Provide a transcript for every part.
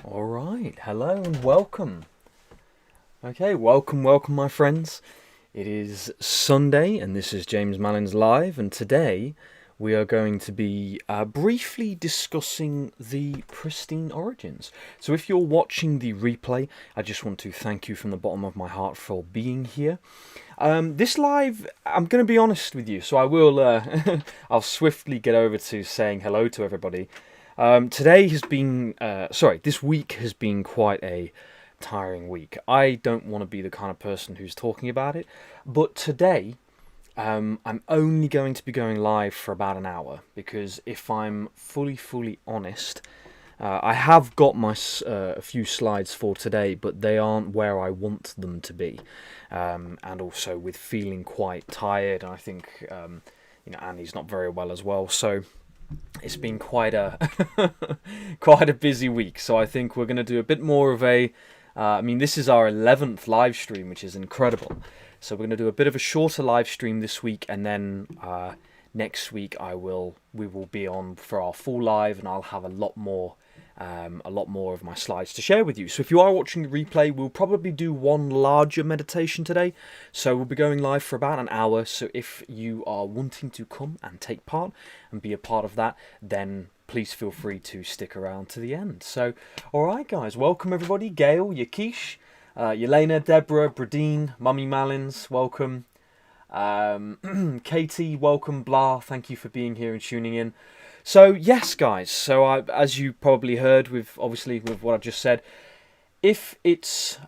All right, hello and welcome. Okay, welcome, my friends. It is Sunday, and this is James Malins Live, and today we are going to be briefly discussing the Pristine origins. So if you're watching the replay, I just want to thank you from the bottom of my heart for being here. This live, I'm going to be honest with you, so I will, I'll swiftly get over to saying hello to everybody. This week has been quite a tiring week. I don't want to be the kind of person who's talking about it, but today I'm only going to be going live for about an hour because if I'm fully honest, I have got a few slides for today, but they aren't where I want them to be, and also with feeling quite tired. And I think Annie's not very well as well, so it's been quite a quite a busy week. So I think we're going to do a bit more of a. This is our 11th live stream, which is incredible. So we're going to do a bit of a shorter live stream this week, and then next week we will be on for our full live, and I'll have a lot more of my slides to share with you. So if you are watching the replay, we'll probably do one larger meditation today. So we'll be going live for about an hour. So if you are wanting to come and take part and be a part of that, then please feel free to stick around to the end. So, alright guys, welcome everybody. Gail, Yakish, Yelena, Deborah, Bradine, Mummy Malins, welcome. Katie, welcome. Blah, thank you for being here and tuning in. So yes, guys. So as you probably heard, with what I just said, if it's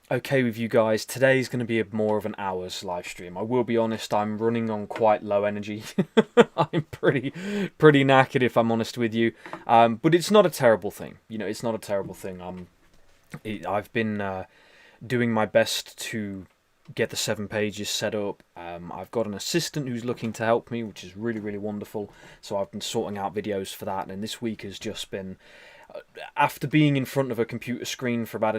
okay with you guys, today's going to be more of an hour's live stream. I will be honest, I'm running on quite low energy. I'm pretty knackered, if I'm honest with you. But it's not a terrible thing. It's not a terrible thing. I've been doing my best to get the 7 pages set up. I've got an assistant who's looking to help me, which is really wonderful. So I've been sorting out videos for that, and this week has just been, after being in front of a computer screen for about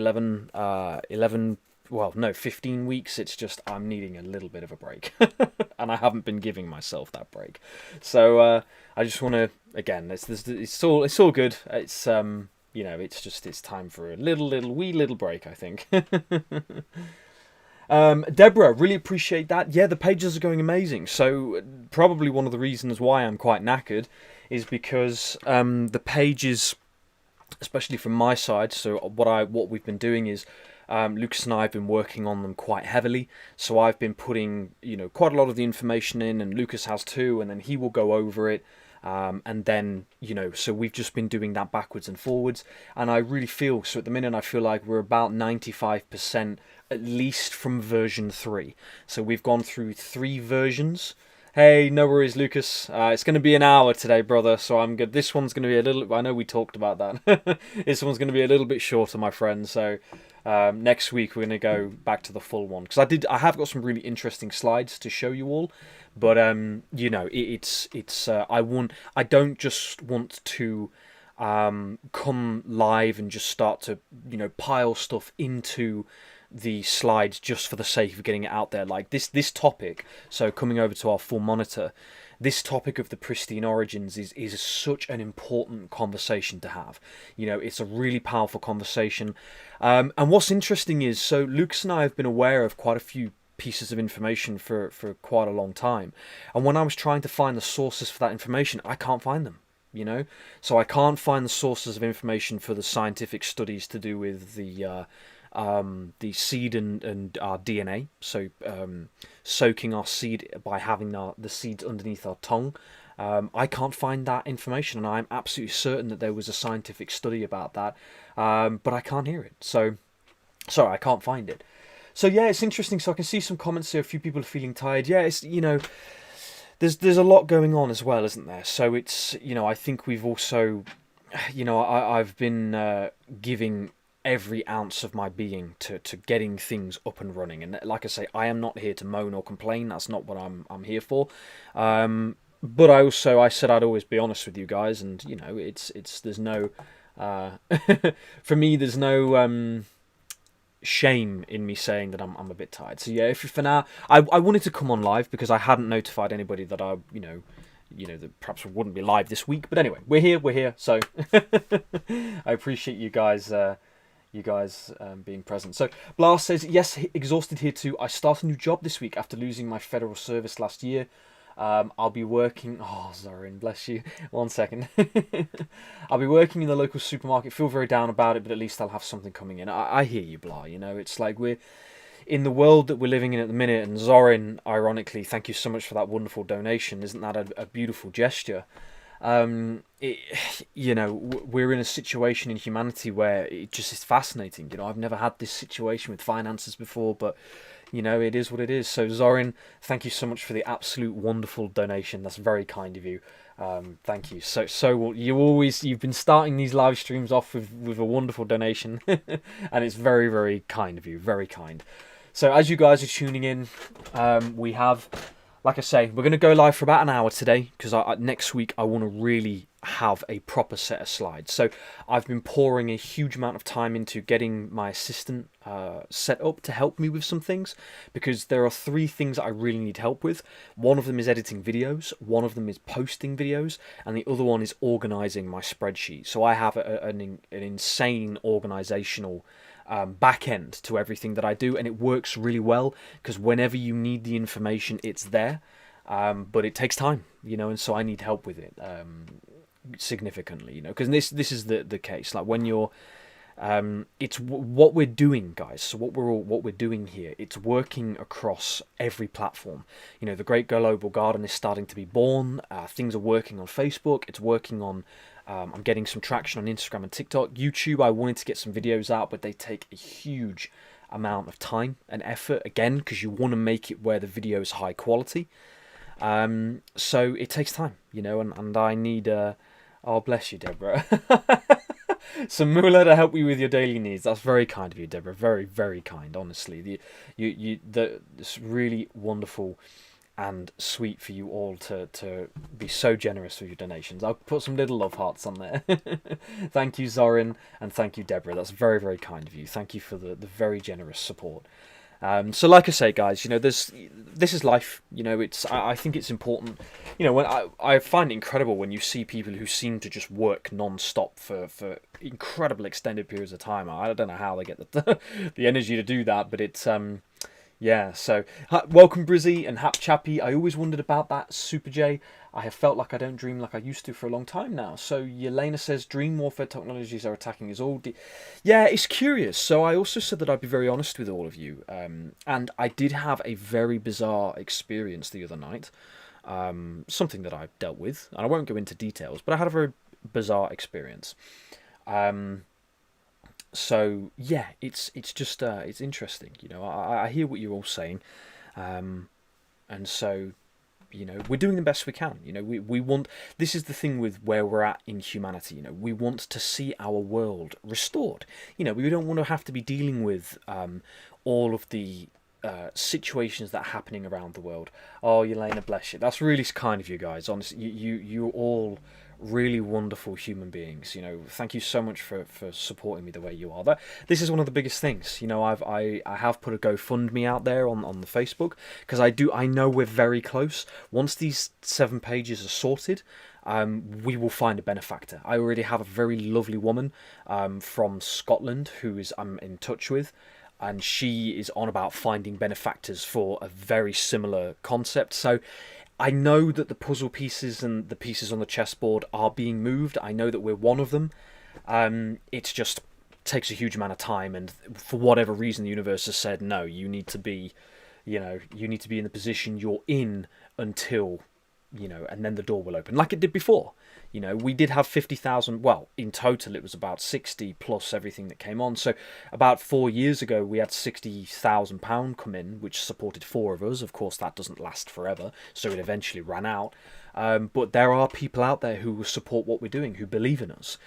15 weeks, it's just I'm needing a little bit of a break. And I haven't been giving myself that break. So I just want to, again, it's all good. It's it's time for a wee little break, I think. Deborah, really appreciate that. Yeah, the pages are going amazing. So probably one of the reasons why I'm quite knackered is because the pages, especially from my side, so what we've been doing is Lucas and I have been working on them quite heavily. So I've been putting quite a lot of the information in, and Lucas has too, and then he will go over it. And then, so we've just been doing that backwards and forwards. And I really feel, so at the minute I feel like we're about 95% at least from version 3. So we've gone through 3 versions. Hey, no worries, Lucas. It's going to be an hour today, brother, so I'm good. This one's going to be a little... I know we talked about that. This one's going to be a little bit shorter, my friend. So next week we're going to go back to the full one. Because I have got some really interesting slides to show you all. But, I don't just want to come live and just start to, pile stuff into the slides just for the sake of getting it out there. Like this topic, so coming over to our full monitor, this topic of the Pristine origins is such an important conversation to have. It's a really powerful conversation. And what's interesting is, so Lucas and I have been aware of quite a few pieces of information for quite a long time. And when I was trying to find the sources for that information, I can't find them. So I can't find the sources of information for the scientific studies to do with the seed and our DNA, so soaking our seed by having the seeds underneath our tongue. I can't find that information, and I'm absolutely certain that there was a scientific study about that, but I can't hear it. So, sorry, I can't find it. So yeah, it's interesting. So I can see some comments here. A few people are feeling tired. Yeah, it's there's a lot going on as well, isn't there? So it's I think we've also I've been giving every ounce of my being to getting things up and running, and like I say, I am not here to moan or complain. That's not what I'm here for. But I said I'd always be honest with you guys, and it's there's no for me there's no shame in me saying that I'm a bit tired. So yeah, if for now I wanted to come on live because I hadn't notified anybody that I that perhaps we wouldn't be live this week. But anyway, we're here. So I appreciate you guys. Being present. So Blas says, yes, exhausted here too. I start a new job this week after losing my federal service last year. I'll be working... Oh, Zorin, bless you. 1 second. I'll be working in the local supermarket. Feel very down about it, but at least I'll have something coming in. I hear you, Blah. It's like we're... In the world that we're living in at the minute, and Zorin, ironically, thank you so much for that wonderful donation. Isn't that a beautiful gesture? We're in a situation in humanity where it just is fascinating. I've never had this situation with finances before, but it is what it is. So Zorin, thank you so much for the absolute wonderful donation. That's very kind of you. Thank you. So you've been starting these live streams off with a wonderful donation, and it's very, very kind of you. Very kind. So as you guys are tuning in, we have, like I say, we're going to go live for about an hour today, because next week I want to really have a proper set of slides. So I've been pouring a huge amount of time into getting my assistant set up to help me with some things, because there are 3 things I really need help with. One of them is editing videos, one of them is posting videos, and the other one is organizing my spreadsheet. So I have an insane organizational back end to everything that I do, and it works really well, because whenever you need the information, it's there, but it takes time, and so I need help with it significantly, because this is the case. Like when you're it's what we're doing, guys. So what we're doing here, it's working across every platform. The Great Global Garden is starting to be born. Things are working on Facebook. It's working on I'm getting some traction on Instagram and TikTok. YouTube, I wanted to get some videos out, but they take a huge amount of time and effort, again, because you want to make it where the video is high quality. So it takes time, and I need... Oh, bless you, Deborah. Some moolah to help you with your daily needs. That's very kind of you, Deborah. Very, very kind, honestly. It's really wonderful and sweet for you all to be so generous with your donations. I'll put some little love hearts on there. Thank you, Zorin, and thank you, Deborah. That's very, very kind of you. Thank you for the very generous support. So like I say, guys, this is life. I think it's important. When I find it incredible when you see people who seem to just work non-stop for incredible extended periods of time. I don't know how they get the energy to do that, but it's yeah. So welcome Brizzy and Hap Chappy. I always wondered about that, Super J. I have felt like I don't dream like I used to for a long time now. So Yelena says dream warfare technologies are attacking us all. Yeah, it's curious. So I also said that I'd be very honest with all of you. And I did have a very bizarre experience the other night. Something that I dealt with. And I won't go into details, but I had a very bizarre experience. So yeah, it's just it's interesting. I hear what you're all saying. And so... we're doing the best we can. We want... This is the thing with where we're at in humanity. We want to see our world restored. We don't want to have to be dealing with all of the situations that are happening around the world. Oh, Yelena, bless you. That's really kind of you guys. Honestly, you're all really wonderful human beings. Thank you so much for supporting me the way you are. This is one of the biggest things. I have put a GoFundMe out there on the Facebook, because I know we're very close. Once these 7 pages are sorted, we will find a benefactor. I already have a very lovely woman from Scotland who I'm in touch with, and she is on about finding benefactors for a very similar concept. So I know that the puzzle pieces and the pieces on the chessboard are being moved. I know that we're one of them. It just takes a huge amount of time, and for whatever reason, the universe has said no. You need to be, in the position you're in until, and then the door will open, like it did before. We did have 50,000. Well, in total, it was about 60 plus everything that came on. So about 4 years ago, we had £60,000 come in, which supported 4 of us. Of course, that doesn't last forever, so it eventually ran out. But there are people out there who will support what we're doing, who believe in us.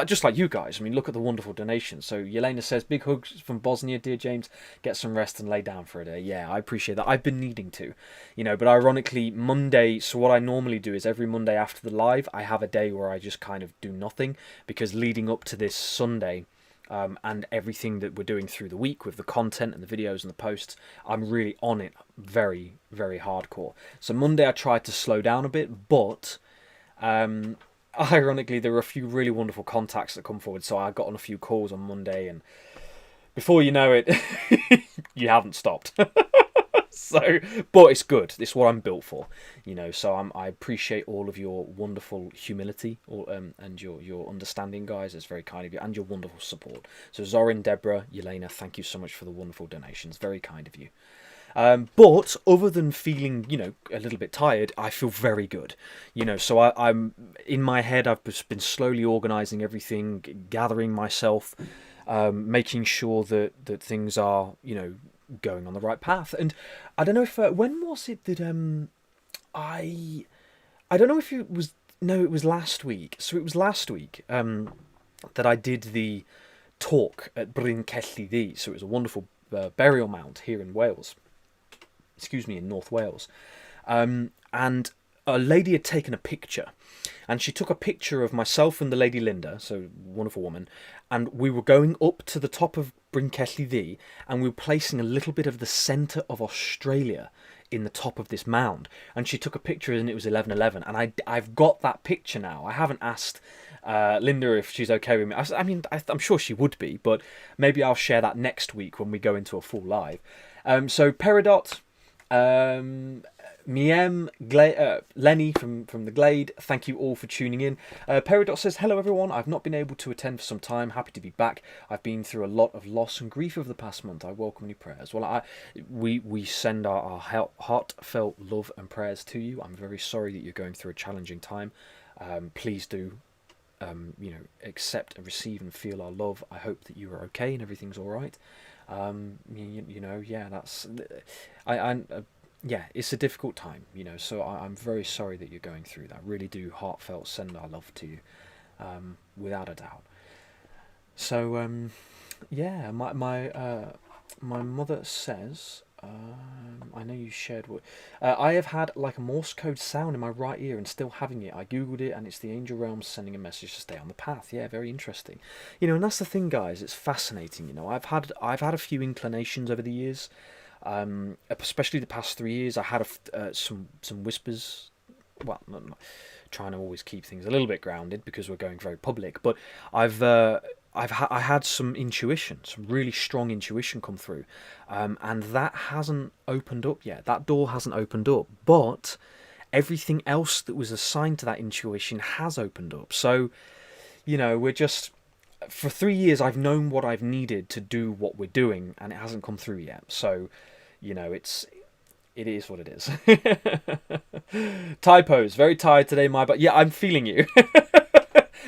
Just like you guys. Look at the wonderful donations. So Yelena says, big hugs from Bosnia, dear James. Get some rest and lay down for a day. Yeah, I appreciate that. I've been needing to. But ironically, Monday, so what I normally do is every Monday after the live, I have a day where I just kind of do nothing, because leading up to this Sunday, and everything that we're doing through the week with the content and the videos and the posts. I'm really on it very, very hardcore. So Monday I tried to slow down a bit, but ironically there were a few really wonderful contacts that come forward. So I got on a few calls on Monday, and before you know it, you haven't stopped. So, but it's good. It's what I'm built for, So I appreciate all of your wonderful humility, and your understanding, guys. It's very kind of you, and your wonderful support. So Zorin, Deborah, Yelena, thank you so much for the wonderful donations. Very kind of you. But other than feeling, a little bit tired, I feel very good, So I'm in my head. I've just been slowly organising everything, gathering myself, making sure that things are, going on the right path. And I don't know if when was it that I don't know if it was it was last week. So it was last week that I did the talk at Bryn Celli Ddu. So it was a wonderful burial mound here in Wales. Excuse me, in North Wales. And a lady had taken a picture, and she took a picture of myself and the lady Linda, so wonderful woman, and we were going up to the top of Bryn Celli Ddu, and we were placing a little bit of the centre of Australia in the top of this mound. And she took a picture, and it was 11:11, and I've got that picture now. I haven't asked Linda if she's okay with me. I mean, I'm sure she would be, but maybe I'll share that next week when we go into a full live. So Peridot, Miem, Lenny from the Glade, thank you all for tuning in. Peridot says, hello everyone, I've not been able to attend for some time, happy to be back. I've been through a lot of loss and grief over the past month. I welcome any prayers. Well, we send our heartfelt love and prayers to you. I'm very sorry that you're going through a challenging time. Please do accept and receive and feel our love. I hope that you are okay and everything's all right. That's it's a difficult time, so I'm very sorry that you're going through that. Really do heartfelt send our love to you, without a doubt. So my mother says, I know you shared what I have had like a Morse code sound in my right ear and still having it. I googled it and it's the angel realms sending a message to stay on the path. Yeah, very interesting. And that's the thing, guys. It's fascinating. I've had a few inclinations over the years, especially the past 3 years. I had some whispers. Well, not trying to always keep things a little bit grounded because we're going very public, but I had some intuition, some really strong intuition come through, and that hasn't opened up yet. That door hasn't opened up, but everything else that was assigned to that intuition has opened up. So, we're just, for 3 years I've known what I've needed to do what we're doing, and it hasn't come through yet. So, it is what it is. Typos, very tired today, but yeah, I'm feeling you.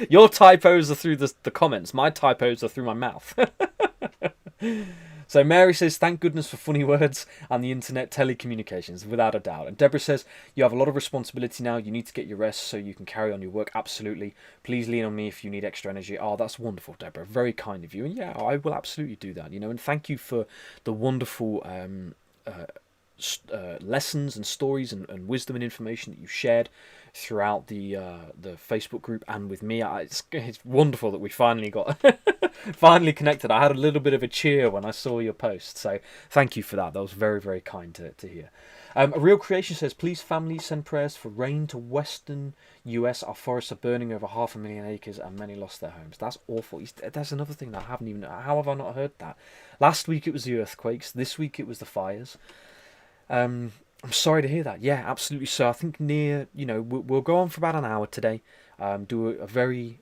Your typos are through the comments. My typos are through my mouth. So Mary says, thank goodness for funny words and the internet telecommunications, without a doubt. And Deborah says, you have a lot of responsibility now. You need to get your rest so you can carry on your work. Absolutely. Please lean on me if you need extra energy. Oh, that's wonderful, Deborah. Very kind of you. And yeah, I will absolutely do that. And thank you for the wonderful lessons and stories and wisdom and information that you shared throughout the Facebook group and with me. It's wonderful that we finally got finally connected. I had a little bit of a cheer when I saw your post, so thank you for that. That was very, very kind to hear. A Real Creation says, please family send prayers for rain to western US. Our forests are burning over 500,000 acres and many lost their homes. That's awful. That's another thing that I haven't even, how have I not heard that? Last week it was the earthquakes, this week it was the fires. I'm sorry to hear that. Yeah, absolutely. So I think we'll go on for about an hour today. Do a very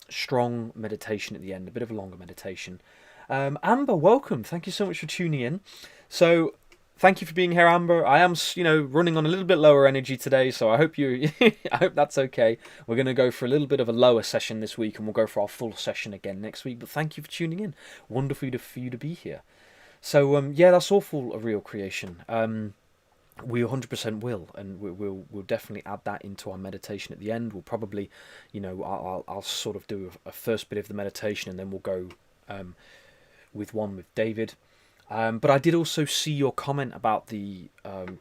strong meditation at the end, a bit of a longer meditation. Amber, welcome. Thank you so much for tuning in. So thank you for being here, Amber. I am, running on a little bit lower energy today, so I hope I hope that's okay. We're going to go for a little bit of a lower session this week, and we'll go for our full session again next week. But thank you for tuning in. Wonderful for you to be here. So that's awful. A Real Creation. We 100% will, and we'll definitely add that into our meditation at the end. We'll probably, I'll sort of do a first bit of the meditation, and then we'll go with David. But I did also see your comment about the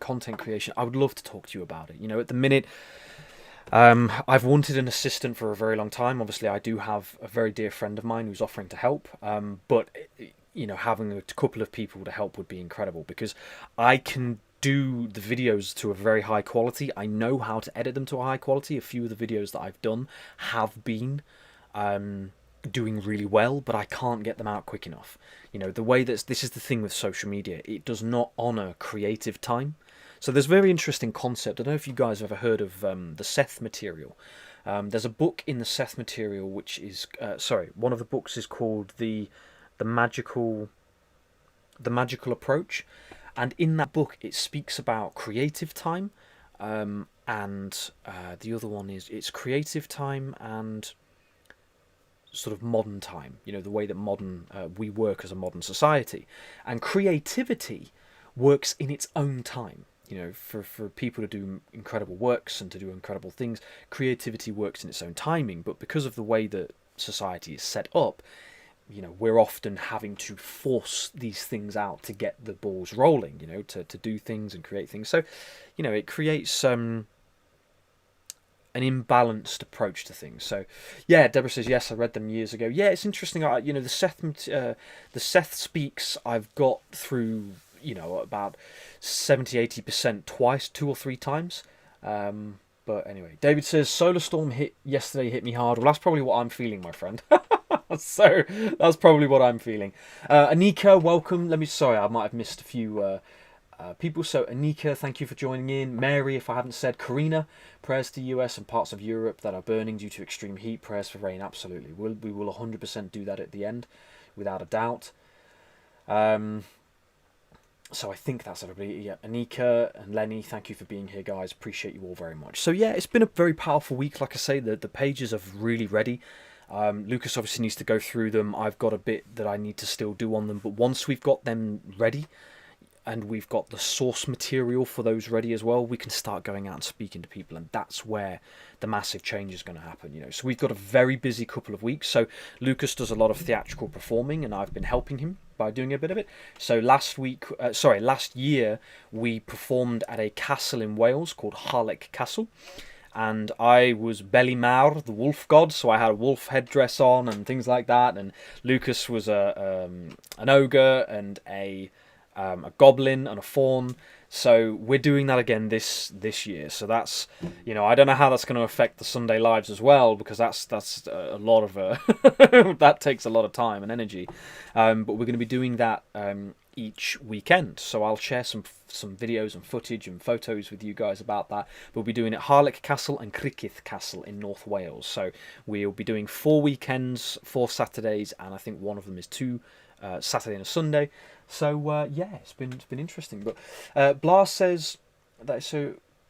content creation. I would love to talk to you about it. At the minute, I've wanted an assistant for a very long time. Obviously, I do have a very dear friend of mine who's offering to help. But you know, having a couple of people to help would be incredible because I can do the videos to a very high quality. I know how to edit them to a high quality. A few of the videos that I've done have been doing really well, but I can't get them out quick enough. You know, the way that this is the thing with social media, it does not honor creative time. So there's a very interesting concept. I don't know if you guys have ever heard of the Seth material. There's a book in the Seth material which is one of the books is called the magical the magical approach, and in that book it speaks about creative time, and the other one is it's creative time and sort of modern time. You know, the way that modern we work as a modern society, and creativity works in its own time. You know, for people to do incredible works and to do incredible things, creativity works in its own timing. But because of the way that society is set up, you know, we're often having to force these things out to get the balls rolling, you know, to do things and create things. So, you know, it creates an imbalanced approach to things. So, yeah, Deborah says, yes, I read them years ago. Yeah, it's interesting. You know, the Seth Speaks I've got through, you know, about 70-80% twice, 2 or 3 times. But anyway, David says, Solar Storm hit me hard. Well, that's probably what I'm feeling, my friend. So that's probably what I'm feeling. Anika, welcome. Sorry, I might have missed a few people. So Anika, thank you for joining in. Mary, if I haven't said. Karina, prayers to US and parts of Europe that are burning due to extreme heat. Prayers for rain, absolutely. We will 100% do that at the end, without a doubt. So I think that's everybody. Yeah, Anika and Lenny, thank you for being here, guys. Appreciate you all very much. So yeah, it's been a very powerful week. Like I say, the pages are really ready. Lucas obviously needs to go through them. I've got a bit that I need to still do on them. But once we've got them ready, and we've got the source material for those ready as well, we can start going out and speaking to people, and that's where the massive change is going to happen. You know, so we've got a very busy couple of weeks. So Lucas does a lot of theatrical performing, and I've been helping him by doing a bit of it. So last year we performed at a castle in Wales called Harlech Castle, and I was Belimar, the wolf god, so I had a wolf headdress on and things like that, and Lucas was an ogre and a goblin and a faun. So we're doing that again this year. So that's, you know, I don't know how that's going to affect the Sunday lives as well, because that's a lot of that takes a lot of time and energy. But we're going to be doing that each weekend. So I'll share some videos and footage and photos with you guys about that. We'll be doing it at Harlech Castle and Crickith Castle in North Wales. So we'll be doing 4 weekends, 4 Saturdays, and I think one of them is 2 Saturday and a Sunday. So yeah, it's been interesting. But Blas says that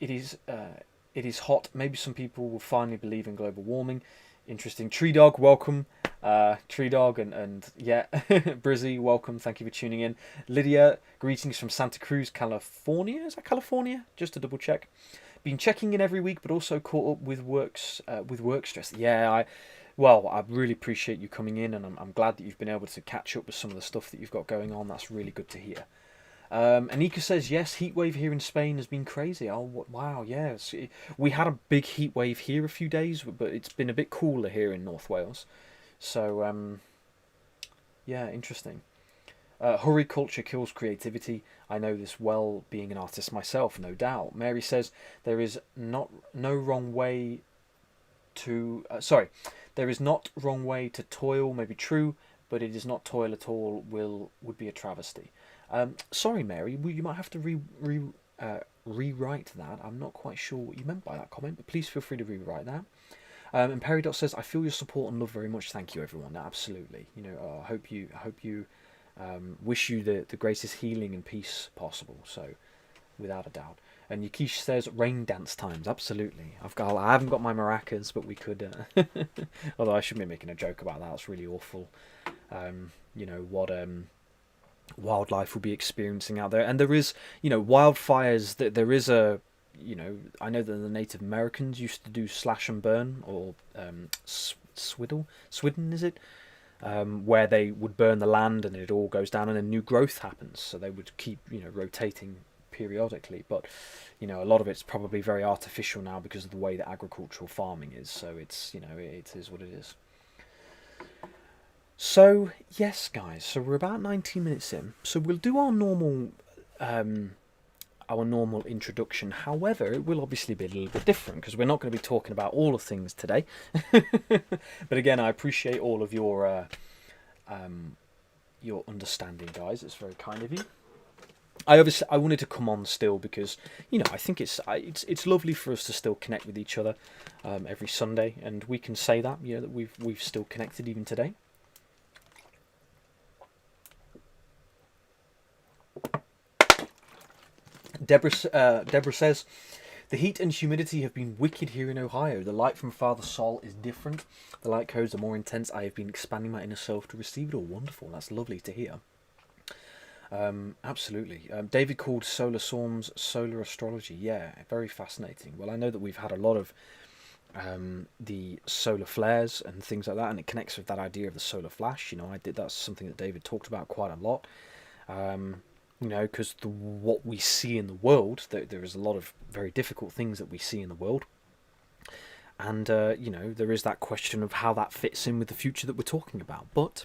it is hot. Maybe some people will finally believe in global warming. Interesting. Tree Dog, welcome. Tree Dog and yeah, Brizzy, welcome. Thank you for tuning in. Lydia, greetings from Santa Cruz, California. Is that California? Just to double check. Been checking in every week, but also caught up with work stress. Yeah, I really appreciate you coming in, and I'm glad that you've been able to catch up with some of the stuff that you've got going on. That's really good to hear. Anika says, yes, heat wave here in Spain has been crazy. Oh, wow, yeah. We had a big heat wave here a few days, but it's been a bit cooler here in North Wales. So, yeah, interesting. Hurry culture kills creativity. I know this well, being an artist myself, no doubt. Mary says, there is no wrong way to... There is not wrong way to toil, may be true, but it is not toil at all, would be a travesty. Sorry, Mary, you might have to rewrite that. I'm not quite sure what you meant by that comment, but please feel free to rewrite that. And Peridot says, I feel your support and love very much. Thank you, everyone. Absolutely. You know, I hope you wish you the greatest healing and peace possible. So, without a doubt. And Yukish says, rain dance times. Absolutely. I haven't got my maracas, but we could. Although I shouldn't be making a joke about that. It's really awful. You know what wildlife will be experiencing out there, and there is, you know, wildfires. That there is a, you know, I know that the Native Americans used to do slash and burn, or swidden, is it? Where they would burn the land and it all goes down and then new growth happens. So they would keep, you know, rotating periodically, but you know, a lot of it's probably very artificial now because of the way that agricultural farming is. So it's, you know, it is what it is. So yes, guys. So we're about 19 minutes in. So we'll do our normal introduction. However, it will obviously be a little bit different because we're not going to be talking about all of things today. But again, I appreciate all of your understanding, guys. It's very kind of you. I wanted to come on still because, you know, I think it's lovely for us to still connect with each other every Sunday, and we can say that, you know, that we've still connected even today. Deborah says, the heat and humidity have been wicked here in Ohio. The light from Father Sol is different. The light codes are more intense. I have been expanding my inner self to receive it all. Wonderful. That's lovely to hear. Absolutely. David called solar storms solar astrology. Yeah, very fascinating. Well, I know that we've had a lot of the solar flares and things like that, and it connects with that idea of the solar flash. You know, that's something that David talked about quite a lot. You know, because what we see in the world, there is a lot of very difficult things that we see in the world. And, you know, there is that question of how that fits in with the future that we're talking about. But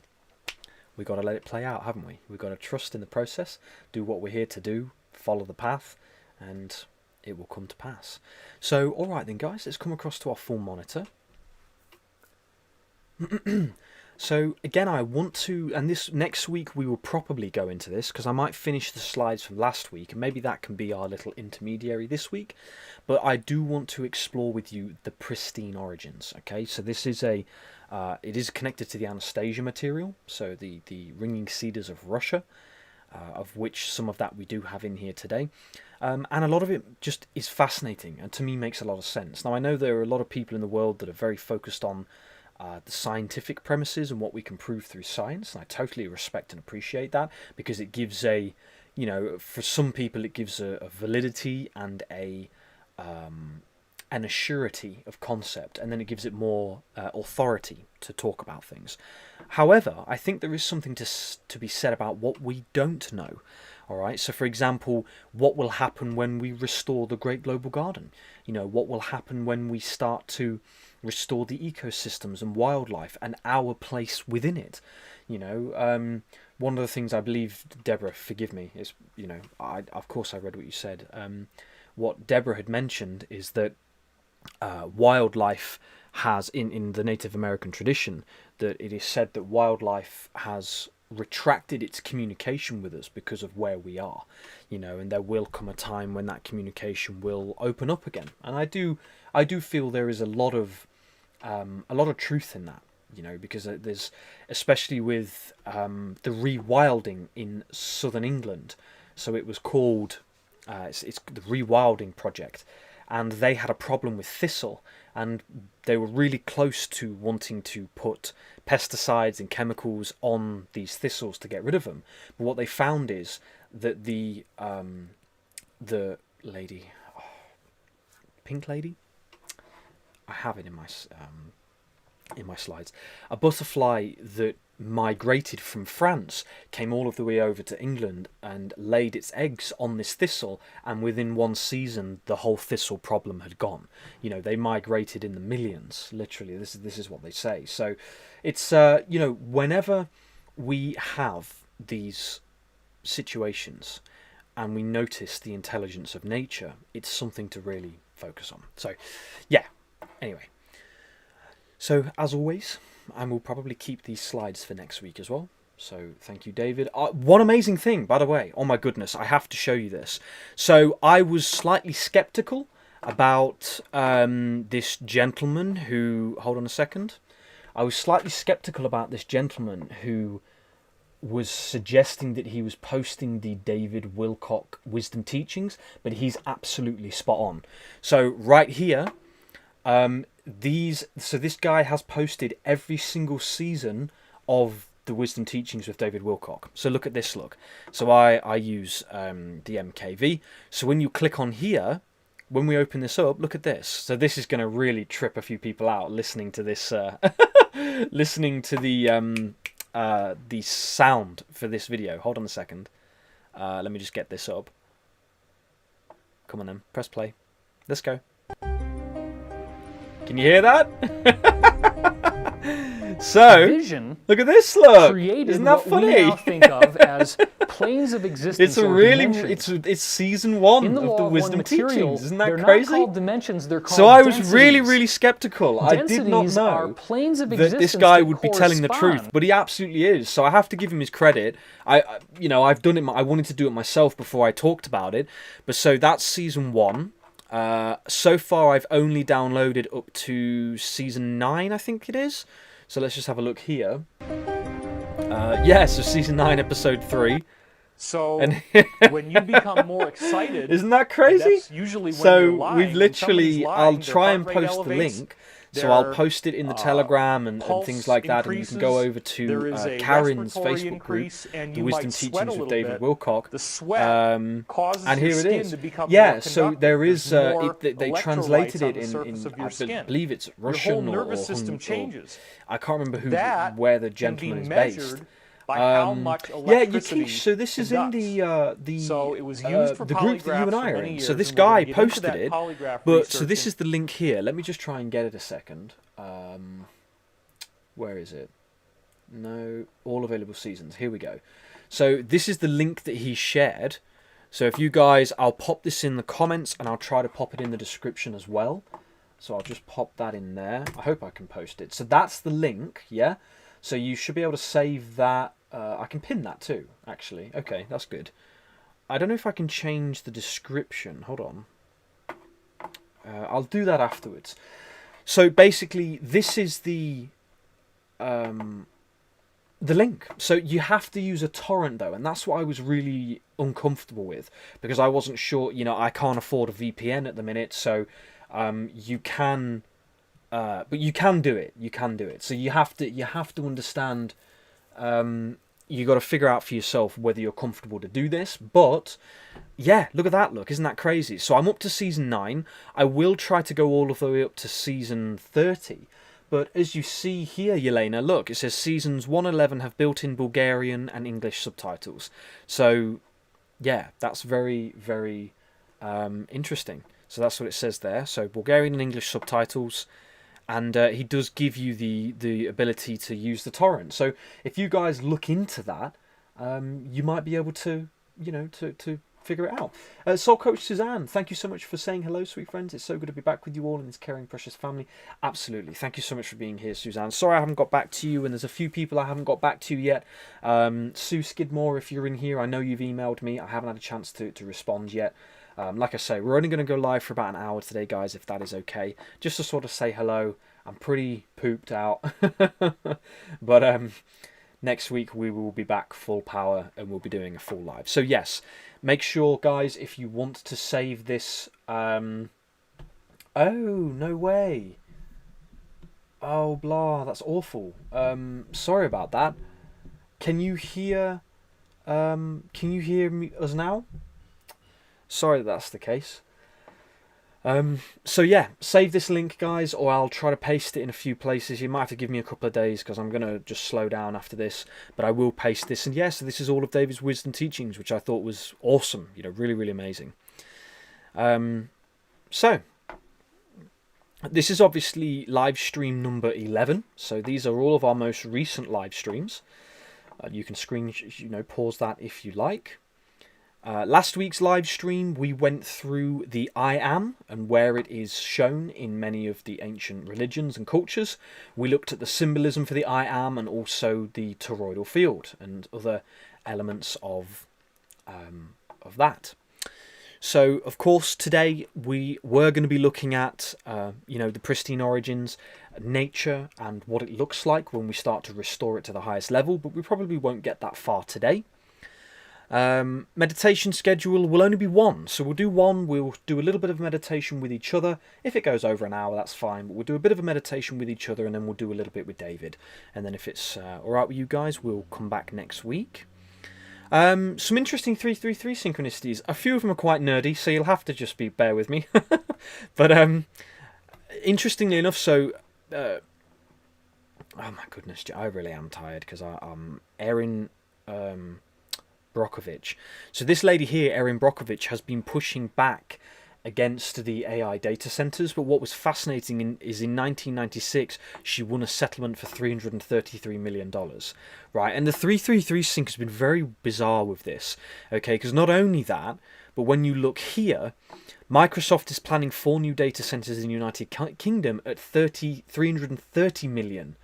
we've got to let it play out, haven't we? We've got to trust in the process, do what we're here to do, follow the path, and it will come to pass. So, all right then, guys, let's come across to our full monitor. So again, I want to, and this next week we will probably go into this because I might finish the slides from last week, and maybe that can be our little intermediary this week. But I do want to explore with you the Pristine origins. Okay, so this is it is connected to the Anastasia material, so the ringing cedars of Russia, of which some of that we do have in here today. And a lot of it just is fascinating, and to me makes a lot of sense. Now I know there are a lot of people in the world that are very focused on the scientific premises and what we can prove through science, and I totally respect and appreciate that, because it gives a, you know, for some people it gives a validity and an surety of concept, and then it gives it more authority to talk about things. However, I think there is something to be said about what we don't know. All right, so for example, what will happen when we restore the Great Global Garden? You know, what will happen when we start to restore the ecosystems and wildlife and our place within it? You know, one of the things I believe, Deborah, forgive me, is, you know, of course I read what you said. What Deborah had mentioned is that wildlife has, in the Native American tradition, that it is said that wildlife has retracted its communication with us because of where we are, you know, and there will come a time when that communication will open up again. And I do feel there is a lot of truth in that, you know, because there's, especially with the rewilding in southern England. So it was called it's the Rewilding Project, and they had a problem with thistle, and they were really close to wanting to put pesticides and chemicals on these thistles to get rid of them. But what they found is that the lady, pink lady, I have it in my slides, a butterfly that migrated from France came all of the way over to England and laid its eggs on this thistle, and within one season the whole thistle problem had gone. You know, they migrated in the millions, literally. This is what they say. So it's you know, whenever we have these situations and we notice the intelligence of nature, it's something to really focus on. So yeah, anyway, so as always, I will probably keep these slides for next week as well. So thank you, David. One amazing thing, by the way, oh my goodness, I have to show you this. So I was slightly skeptical about this gentleman who, hold on a second. I was slightly skeptical about this gentleman who was suggesting that he was posting the David Wilcock wisdom teachings, but he's absolutely spot on. So right here, so this guy has posted every single season of the wisdom teachings with David Wilcock. So look at this, look. So I use the MKV. So when you click on here, when we open this up, look at this. So this is going to really trip a few people out listening to this, listening to the sound for this video. Hold on a second. Let me just get this up. Come on then, press play. Let's go. Can you hear that? So, Vision look at this, look. created Isn't that what funny? we now think of as planes of existence. It's a or really, dimensions. it's season 1 In the of law the of Wisdom one material, Teachings. Isn't that they're crazy? not called dimensions, they're called So I was densities. really, really skeptical. I did not Densities are know planes of that existence this guy that would be telling the truth, correspond. but he absolutely is. So I have to give him his credit. You know, I've done it. I wanted to do it myself before I talked about it. But so that's season 1. So far, I've only downloaded up to season 9, I think it is. So let's just have a look here. Yeah, so season 9, episode 3. So when you become more excited, isn't that crazy? That's usually when so you're lying. we've literally, When I'll lying, try their and heart rate post the elevates, link. So I'll their, post it in the Telegram and things like that, and you can go over to Karen's Facebook group, The Wisdom Teachings with David Wilcock. The sweat causes and here your it skin is. to become Yeah, more so conductive. there is, There's they more translated electrolytes it on the surface of your I skin. believe it's Your Russian whole nervous or system Hun- changes. I can't remember That where the can be gentleman is measured based. by how much Yeah, electricity Yakish, so this is in the so it was used for the group that you and polygraphs I for are many in. years, So this and we're gonna guy get into posted that it, polygraph but so research this is the link here. Let me just try and get it a second. Where is it? No, all available seasons. Here we go. So this is the link that he shared. So if you guys, I'll pop this in the comments and I'll try to pop it in the description as well. So I'll just pop that in there. I hope I can post it. So that's the link, yeah? So you should be able to save that. I can pin that too, actually. Okay, that's good. I don't know if I can change the description. Hold on. I'll do that afterwards. So basically, this is the link. So you have to use a torrent though, and that's what I was really uncomfortable with, because I wasn't sure. You know, I can't afford a VPN at the minute, so you can, but you can do it. You can do it. So you have to understand. You got to figure out for yourself whether you're comfortable to do this. But yeah, look at that. Look, isn't that crazy? So I'm up to season 9. I will try to go all of the way up to season 30. But as you see here, Yelena, look, it says seasons 1-11 have built-in Bulgarian and English subtitles. So yeah, that's very, very interesting. So that's what it says there. So Bulgarian and English subtitles. And he does give you the ability to use the torrent. So if you guys look into that, you might be able to, you know, to figure it out. Soul Coach Suzanne, thank you so much for saying hello, sweet friends. It's so good to be back with you all in this caring, precious family. Absolutely. Thank you so much for being here, Suzanne. Sorry I haven't got back to you, and there's a few people I haven't got back to yet. Sue Skidmore, if you're in here, I know you've emailed me. I haven't had a chance to respond yet. Like I say, we're only going to go live for about an hour today, guys, if that is okay. Just to sort of say hello. I'm pretty pooped out. But next week we will be back full power and we'll be doing a full live. So yes, make sure, guys, if you want to save this... Oh, no way. Oh, blah, that's awful. Sorry about that. Can you hear us now? Sorry that's the case. So yeah, save this link, guys, or I'll try to paste it in a few places. You might have to give me a couple of days because I'm going to just slow down after this, but I will paste this. And yes, this is all of David's Wisdom Teachings, which I thought was awesome, you know, really, really amazing. So, this is obviously live stream number 11, so these are all of our most recent live streams. You can pause that if you like. Last week's live stream, we went through the I Am and where it is shown in many of the ancient religions and cultures. We looked at the symbolism for the I Am and also the toroidal field and other elements of that. So, of course, today we were going to be looking at, the pristine origins, nature, and what it looks like when we start to restore it to the highest level, but we probably won't get that far today. Meditation schedule will only be one, so we'll do one. We'll do a little bit of meditation with each other. If it goes over an hour, that's fine, but we'll do a bit of a meditation with each other, and then we'll do a little bit with David. And then if it's alright with you guys, we'll come back next week. Some interesting 333 synchronicities. A few of them are quite nerdy, so you'll have to just bear with me. But interestingly enough, so oh my goodness, I really am tired because I'm Erin Brockovich. So this lady here, Erin Brockovich, has been pushing back against the AI data centers. But what was fascinating is in 1996 she won a settlement for $333 million, right? And the 333 sync has been very bizarre with this, okay? Because not only that, but when you look here, Microsoft is planning 4 new data centers in the United Kingdom at £330 million.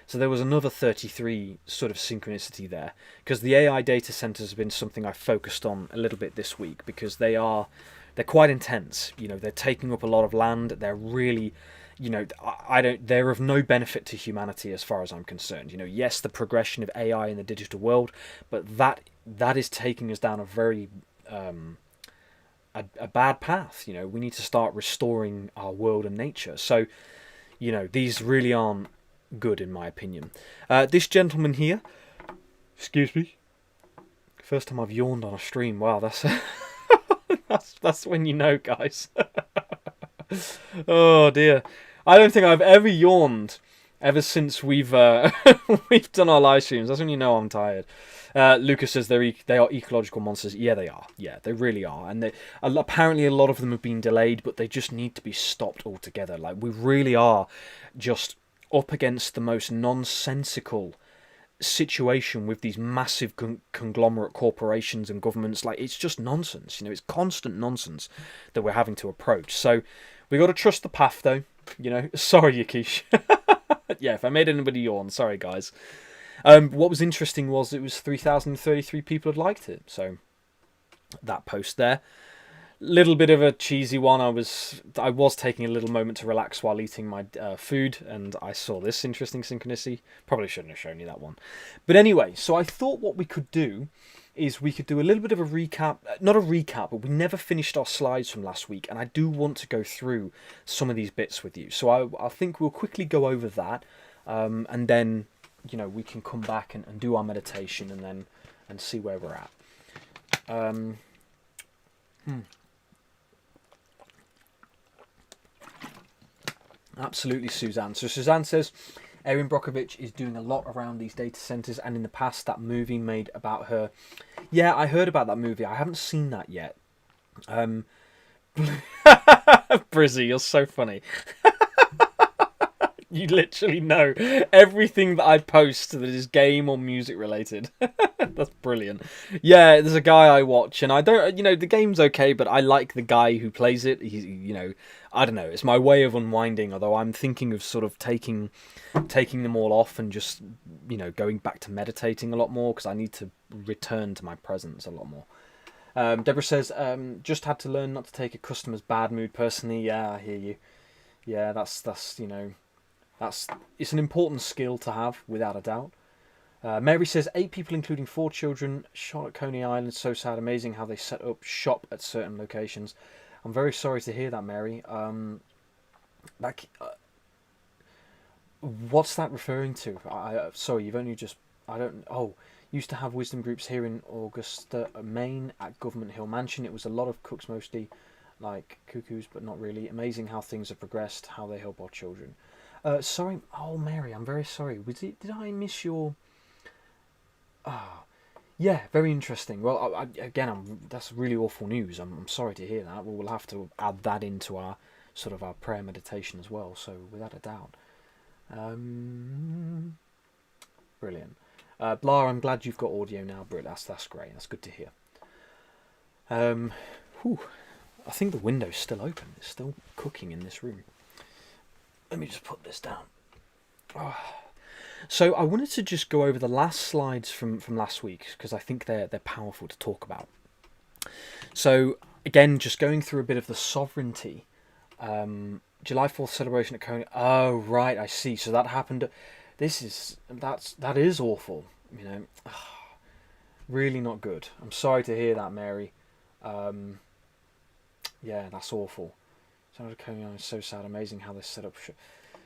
So there was another 33 sort of synchronicity there, because the AI data centers have been something I focused on a little bit this week, because they're quite intense. You know, they're taking up a lot of land. They're really, you know, they're of no benefit to humanity as far as I'm concerned. You know, yes, the progression of AI in the digital world, but that is taking us down a very a bad path. You know, we need to start restoring our world and nature. So, you know, these really aren't good in my opinion. This gentleman here, excuse me, first time I've yawned on a stream. Wow, that's that's when you know, guys. Oh dear, I don't think I've ever yawned ever since we've we've done our live streams. That's when you know I'm tired. Lucas says they are ecological monsters. Yeah, they are. Yeah, they really are. And apparently a lot of them have been delayed, but they just need to be stopped altogether. Like, we really are just up against the most nonsensical situation with these massive conglomerate corporations and governments. Like, it's just nonsense. You know, it's constant nonsense that we're having to approach. So we got to trust the path, though. You know, sorry, Yakish. Yeah, if I made anybody yawn, sorry, guys. What was interesting was it was 3,033 people had liked it. So that post there. Little bit of a cheesy one. I was taking a little moment to relax while eating my food, and I saw this interesting synchronicity. Probably shouldn't have shown you that one. But anyway, so I thought what we could do is we could do a little bit of a recap. Not a recap, but we never finished our slides from last week, and I do want to go through some of these bits with you. So I think we'll quickly go over that, and then, you know, we can come back and do our meditation and see where we're at. Absolutely, Suzanne. So Suzanne says, Erin Brockovich is doing a lot around these data centers, and in the past that movie made about her. Yeah, I heard about that movie. I haven't seen that yet. Brizzy, you're so funny. You literally know everything that I post that is game or music related. That's brilliant. Yeah, there's a guy I watch, and I don't, you know, the game's okay, but I like the guy who plays it. He's, you know, I don't know. It's my way of unwinding. Although I'm thinking of sort of taking them all off and just, you know, going back to meditating a lot more, because I need to return to my presence a lot more. Deborah says, just had to learn not to take a customer's bad mood personally. Yeah, I hear you. Yeah, that's you know. It's an important skill to have, without a doubt. Mary says, 8 people, including 4 children, shot at Coney Island. So sad. Amazing how they set up shop at certain locations. I'm very sorry to hear that, Mary. What's that referring to? Sorry, you've only just... I don't... Oh, used to have wisdom groups here in Augusta, Maine, at Government Hill Mansion. It was a lot of cooks, mostly like cuckoos, but not really. Amazing how things have progressed, how they help our children. Sorry, oh Mary, I'm very sorry. Did I miss your? Yeah, very interesting. Well, that's really awful news. I'm sorry to hear that. We'll have to add that into our sort of our prayer meditation as well. So without a doubt, brilliant. Blah, I'm glad you've got audio now, Britt. That's great. That's good to hear. I think the window's still open. It's still cooking in this room. Let me just put this down. So I wanted to just go over the last slides from last week, because I think they're powerful to talk about. So again, just going through a bit of the sovereignty. July 4th celebration at Coney. Oh right, I see. So that happened. That is awful. You know, really not good. I'm sorry to hear that, Mary. Yeah, that's awful. Coney Island is so sad. Amazing how they set up.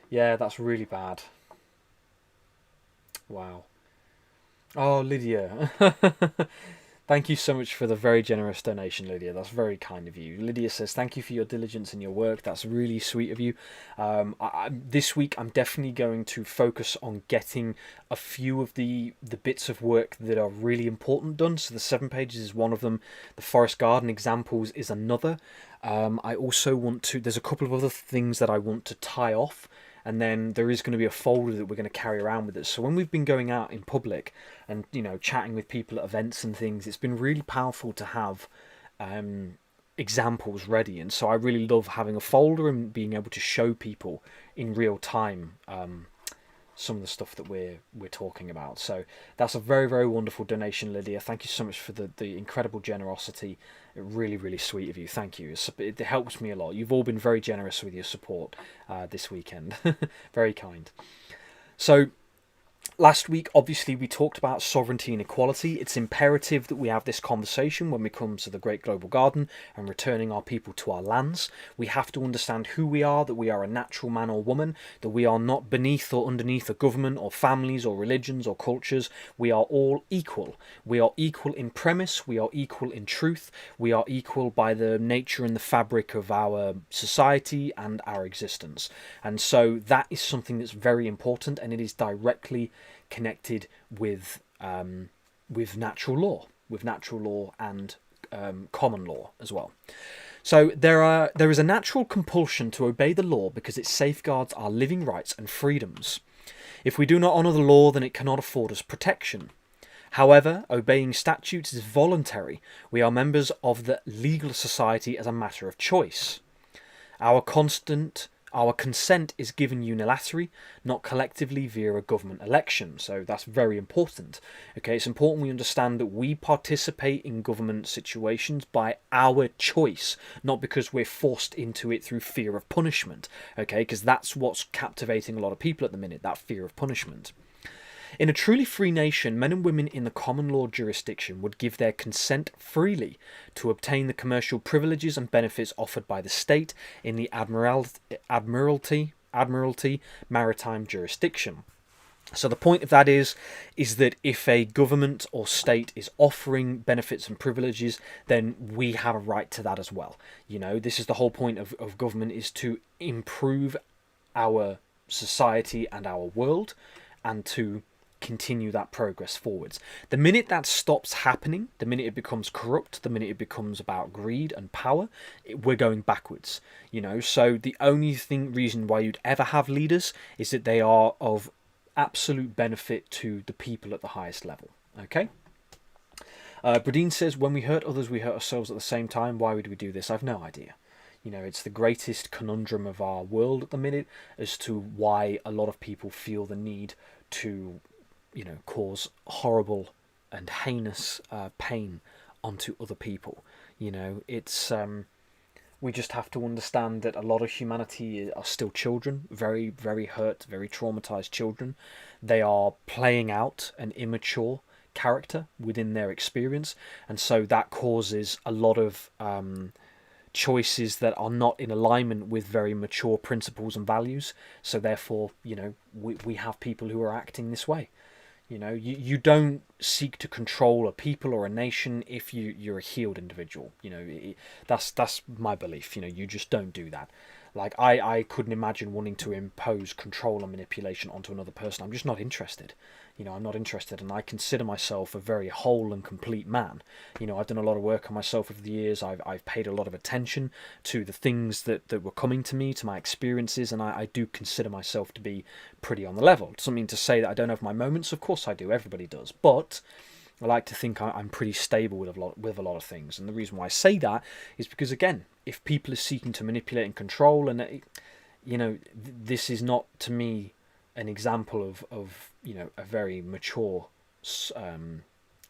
Yeah, that's really bad. Wow. Oh, Lydia. Thank you so much for the very generous donation, Lydia. That's very kind of you. Lydia says, thank you for your diligence in your work. That's really sweet of you. This week, I'm definitely going to focus on getting a few of the bits of work that are really important done. So the 7 pages is one of them. The forest garden examples is another. I also want to... There's a couple of other things that I want to tie off. And then there is going to be a folder that we're going to carry around with us. So when we've been going out in public and, you know, chatting with people at events and things, it's been really powerful to have examples ready. And so I really love having a folder and being able to show people in real time some of the stuff that we're talking about. So that's a very, very wonderful donation, Lydia. Thank you so much for the incredible generosity. Really, really sweet of you. Thank you. It helps me a lot. You've all been very generous with your support this weekend. Very kind. So last week, obviously, we talked about sovereignty and equality. It's imperative that we have this conversation when we come to the Great Global Garden and returning our people to our lands. We have to understand who we are, that we are a natural man or woman, that we are not beneath or underneath a government or families or religions or cultures. We are all equal. We are equal in premise. We are equal in truth. We are equal by the nature and the fabric of our society and our existence. And so that is something that's very important, and it is directly connected with natural law and common law as well. So there is a natural compulsion to obey the law because it safeguards our living rights and freedoms. If we do not honour the law, then it cannot afford us protection. However, obeying statutes is voluntary. We are members of the legal society as a matter of choice. Our consent is given unilaterally, not collectively via a government election. So that's very important. Okay, it's important we understand that we participate in government situations by our choice, not because we're forced into it through fear of punishment. Okay, because that's what's captivating a lot of people at the minute, that fear of punishment. In a truly free nation, men and women in the common law jurisdiction would give their consent freely to obtain the commercial privileges and benefits offered by the state in the Admiralty maritime jurisdiction. So the point of that is that if a government or state is offering benefits and privileges, then we have a right to that as well. You know, this is the whole point of government, is to improve our society and our world and to continue that progress forwards. The minute that stops happening, the minute it becomes corrupt, the minute it becomes about greed and power, we're going backwards. You know, so the only reason why you'd ever have leaders is that they are of absolute benefit to the people at the highest level. Okay. Pristine says, when we hurt others, we hurt ourselves at the same time. Why would we do this? I've no idea. You know, it's the greatest conundrum of our world at the minute as to why a lot of people feel the need to, you know, cause horrible and heinous pain onto other people. You know, it's we just have to understand that a lot of humanity are still children, very, very hurt, very traumatized children. They are playing out an immature character within their experience, and so that causes a lot of choices that are not in alignment with very mature principles and values. So therefore, you know, we have people who are acting this way. You know, you don't seek to control a people or a nation if you're a healed individual. You know, that's my belief. You know, you just don't do that. Like, I couldn't imagine wanting to impose control and manipulation onto another person. I'm just not interested. You know, I'm not interested, and I consider myself a very whole and complete man. You know, I've done a lot of work on myself over the years. I've paid a lot of attention to the things that were coming to me, to my experiences, and I do consider myself to be pretty on the level. Something to say that I don't have my moments, of course I do. Everybody does, but I like to think I'm pretty stable with a lot of things. And the reason why I say that is because, again, if people are seeking to manipulate and control, and you know, this is not, to me, an example of you know, a very mature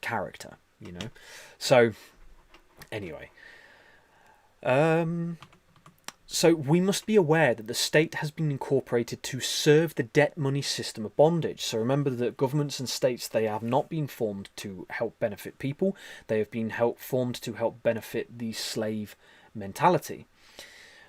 character. You know, so anyway, so we must be aware that the state has been incorporated to serve the debt money system of bondage. So remember that governments and states, they have not been formed to help benefit people. They have been formed to help benefit the slave mentality.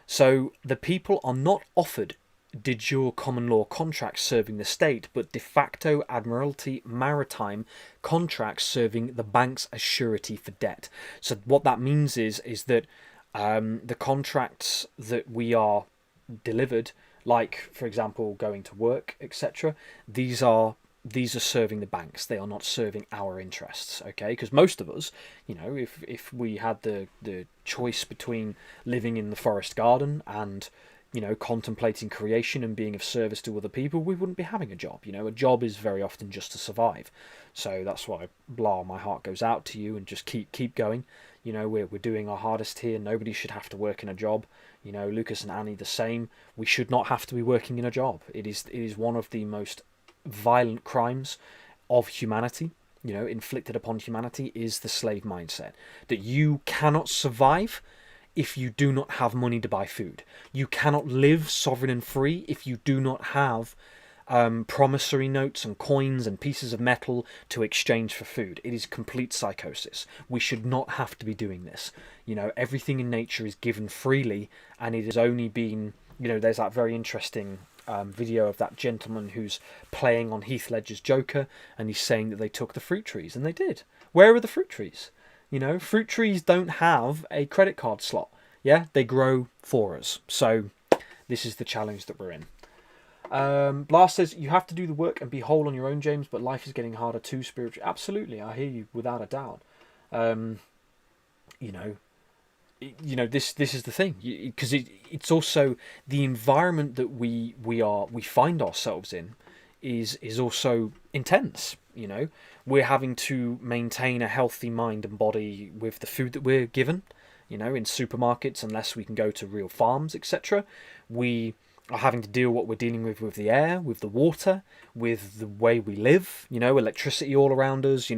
So the people are not offered de jure common law contracts serving the state, but de facto admiralty maritime contracts serving the banks as surety for debt. So what that means is that the contracts that we are delivered, like for example going to work, etc., these are serving the banks. They are not serving our interests, okay? Because most of us, if we had the choice between living in the forest garden and contemplating creation and being of service to other people, we wouldn't be having a job. A job is very often just to survive. So that's why, blah, my heart goes out to you, and just keep going. We're doing our hardest here. Nobody should have to work in a job. Lucas and Annie the same. We should not have to be working in a job. It is one of the most violent crimes of humanity, inflicted upon humanity, is the slave mindset. That you cannot survive if you do not have money to buy food. You cannot live sovereign and free if you do not have promissory notes and coins and pieces of metal to exchange for food. It is complete psychosis. We should not have to be doing this. Everything in nature is given freely, and it has only been, there's that very interesting video of that gentleman who's playing on Heath Ledger's Joker, and he's saying that they took the fruit trees, and they did. Where are the fruit trees? Fruit trees don't have a credit card slot. Yeah, they grow for us. So this is the challenge that we're in. Blast says, you have to do the work and be whole on your own, James, but life is getting harder too spiritually. Absolutely, I hear you without a doubt. This is the thing, because it's also the environment that we find ourselves in is also intense. We're having to maintain a healthy mind and body with the food that we're given. In supermarkets, unless we can go to real farms, etc. We are having to deal what we're dealing with the air, with the water, with the way we live, electricity all around us,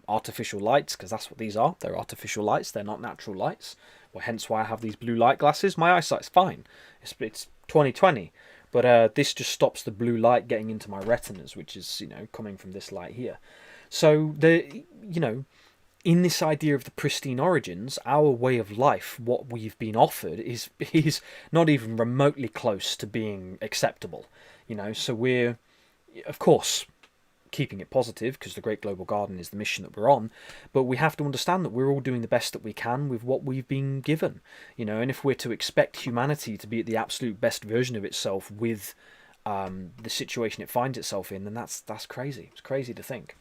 artificial lights, because that's what these are. They're artificial lights, they're not natural lights. Well, hence why I have these blue light glasses. My eyesight's fine. It's 20/20, but this just stops the blue light getting into my retinas, which is, coming from this light here. So, in this idea of the pristine origins, our way of life, what we've been offered, is not even remotely close to being acceptable. So we're, of course, keeping it positive, because the Great Global Garden is the mission that we're on, but we have to understand that we're all doing the best that we can with what we've been given. And if we're to expect humanity to be at the absolute best version of itself with the situation it finds itself in, then that's crazy. It's crazy to think.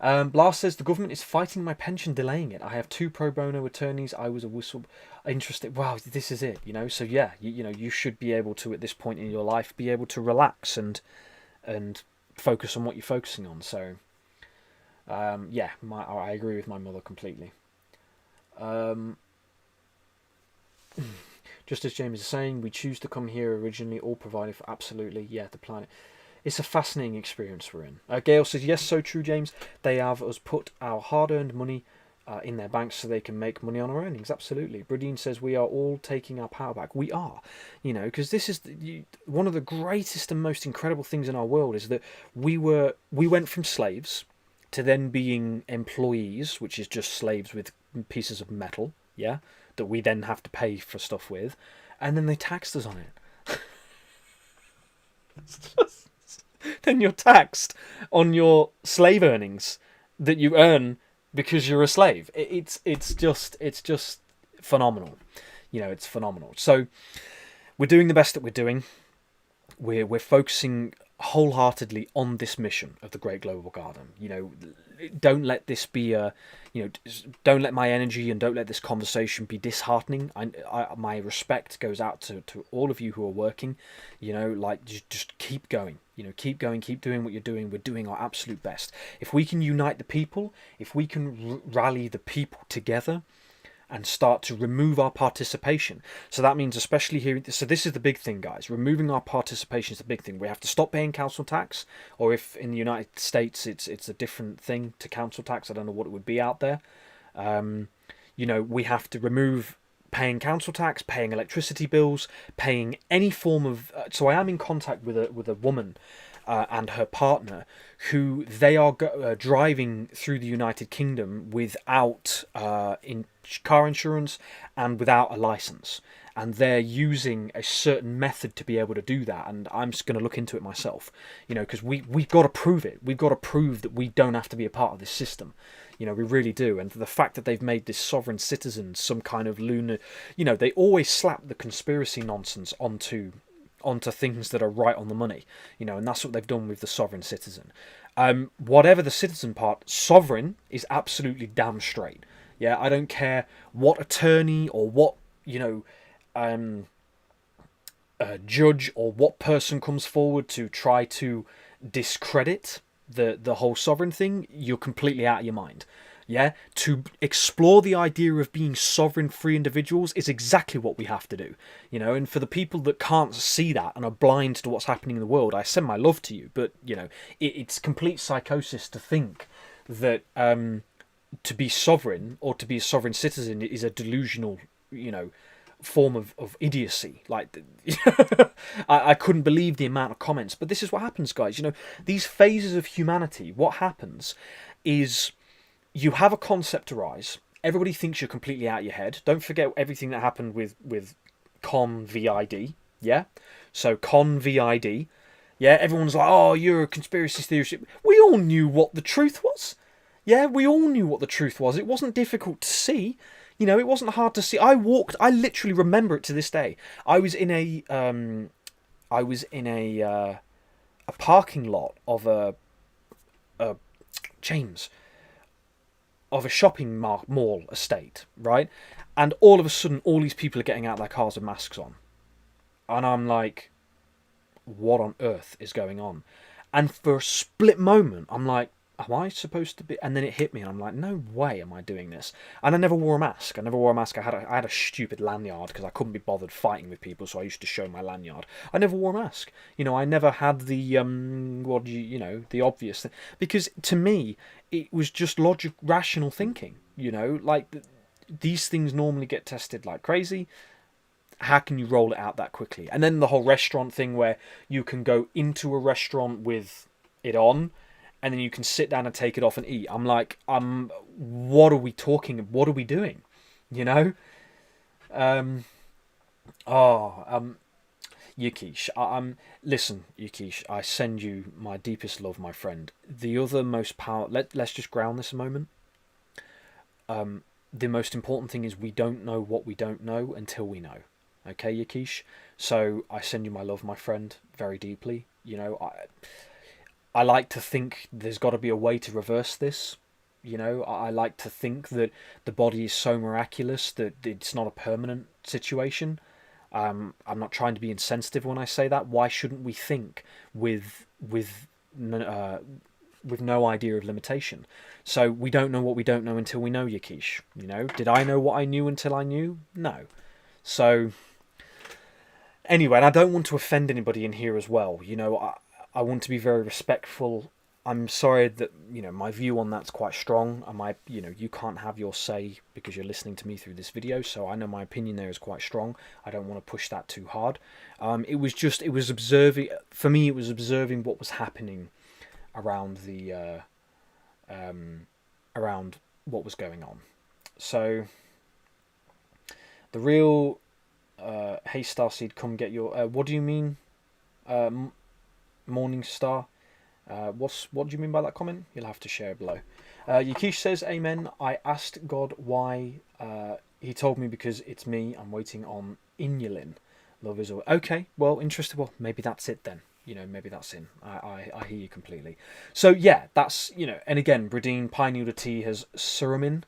Blast says, the government is fighting my pension, delaying it. I have 2 pro bono attorneys. I was a whistle interested. Wow, this is it. So yeah, you should be able to, at this point in your life, be able to relax and focus on what you're focusing on. So yeah, I agree with my mother completely. Just as James is saying, we choose to come here originally, all provided for. Absolutely, yeah, the planet. It's a fascinating experience we're in. Gail says, yes, so true, James. They have us put our hard-earned money in their banks so they can make money on our earnings. Absolutely. Bradine says, we are all taking our power back. We are, because this is one of the greatest and most incredible things in our world, is that we went from slaves to then being employees, which is just slaves with pieces of metal, yeah, that we then have to pay for stuff with, and then they taxed us on it. It's just... Then you're taxed on your slave earnings that you earn because you're a slave. It's just phenomenal. It's phenomenal. So we're doing the best that we're doing. We're focusing wholeheartedly on this mission of the Great Global Garden. Don't let this be don't let my energy and don't let this conversation be disheartening. My respect goes out to all of you who are working. Just keep going. Keep going, keep doing what you're doing. We're doing our absolute best. If we can unite the people, if we can rally the people together and start to remove our participation. So that means especially here, so this is the big thing, guys. Removing our participation is the big thing. We have to stop paying council tax, or if in the United States it's a different thing to council tax, I don't know what it would be out there. We have to remove paying council tax, paying electricity bills, paying any form of... so I am in contact with a woman and her partner, who they are driving through the United Kingdom without car insurance and without a license. and they're using a certain method to be able to do that. And I'm just going to look into it myself, because we've got to prove it. We've got to prove that we don't have to be a part of this system. We really do. And the fact that they've made this sovereign citizen some kind of lunar, they always slap the conspiracy nonsense onto things that are right on the money, and that's what they've done with the sovereign citizen. Whatever the citizen part, sovereign is absolutely damn straight. Yeah, I don't care what attorney or what, judge or what person comes forward to try to discredit the whole sovereign thing. You're completely out of your mind. Yeah, to explore the idea of being sovereign free individuals is exactly what we have to do, and for the people that can't see that and are blind to what's happening in the world, I send my love to you, but it's complete psychosis to think that to be sovereign or to be a sovereign citizen is a delusional, form of idiocy. Like, I couldn't believe the amount of comments, but this is what happens, guys. These phases of humanity, what happens is you have a concept arise. Everybody thinks you're completely out of your head. Don't forget everything that happened with Con VID. Yeah? So Con VID. Yeah, everyone's like, oh, you're a conspiracy theorist. We all knew what the truth was. Yeah, we all knew what the truth was. It wasn't difficult to see. It wasn't hard to see. I literally remember it to this day. I was in a parking lot of a shopping mall estate, right? And all of a sudden, all these people are getting out of their cars with masks on. And I'm like, what on earth is going on? And for a split moment, I'm like, am I supposed to be? And then it hit me, and I'm like, no way am I doing this. And I never wore a mask. I had a stupid lanyard because I couldn't be bothered fighting with people, so I used to show my lanyard. I never wore a mask. I never had the the obvious thing, because to me it was just rational thinking. These things normally get tested like crazy. How can you roll it out that quickly? And then the whole restaurant thing, where you can go into a restaurant with it on, and then you can sit down and take it off and eat. I'm like, what are we talking? What are we doing? Yukish, listen, Yukish, I send you my deepest love, my friend. The other most let's just ground this a moment. The most important thing is we don't know what we don't know until we know. Okay, Yukish? So I send you my love, my friend, very deeply. I like to think there's got to be a way to reverse this. I like to think that the body is so miraculous that it's not a permanent situation. I'm not trying to be insensitive when I say that. Why shouldn't we think with no idea of limitation? So we don't know what we don't know until we know, Yukish. Did I know what I knew until I knew? No. So anyway, and I don't want to offend anybody in here as well. I want to be very respectful. I'm sorry that, my view on that's quite strong. You can't have your say because you're listening to me through this video, so I know my opinion there is quite strong. I don't want to push that too hard. It was observing, for me, it was observing what was happening around around what was going on. So, the real, hey Starseed, come get your, what do you mean, Morning Star? What do you mean by that comment? You'll have to share below. Yukish says, amen. I asked God why. He told me because it's me. I'm waiting on inulin. Love is all. Okay, well, interesting. Well, maybe that's it then. Maybe that's in. I hear you completely. So yeah, that's, and again, Pristine pineal tea has suramin,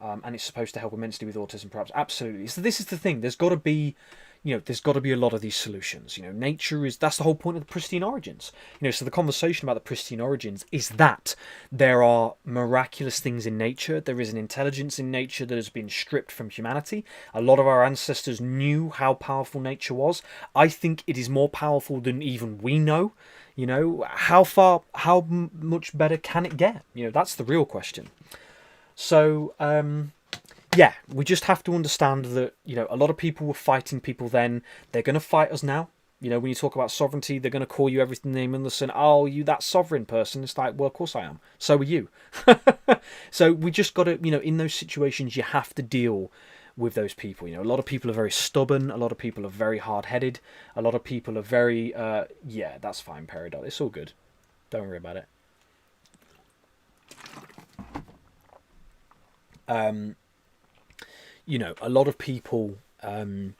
and it's supposed to help immensely with autism, perhaps. Absolutely. So this is the thing. There's got to be a lot of these solutions. Nature that's the whole point of the Pristine origins. So the conversation about the Pristine origins is that there are miraculous things in nature. There is an intelligence in nature that has been stripped from humanity. A lot of our ancestors knew how powerful nature was. I think it is more powerful than even we know. How much better can it get? That's the real question. So, yeah, we just have to understand that, a lot of people were fighting people then. They're going to fight us now. When you talk about sovereignty, they're going to call you everything they understand. Oh, you that sovereign person. It's like, well, of course I am. So are you. So we just got to, in those situations, you have to deal with those people. You know, a lot of people are very stubborn. A lot of people are very hard-headed. A lot of people are very, yeah, that's fine, Peridot. It's all good. Don't worry about it. You know, a lot of people, they're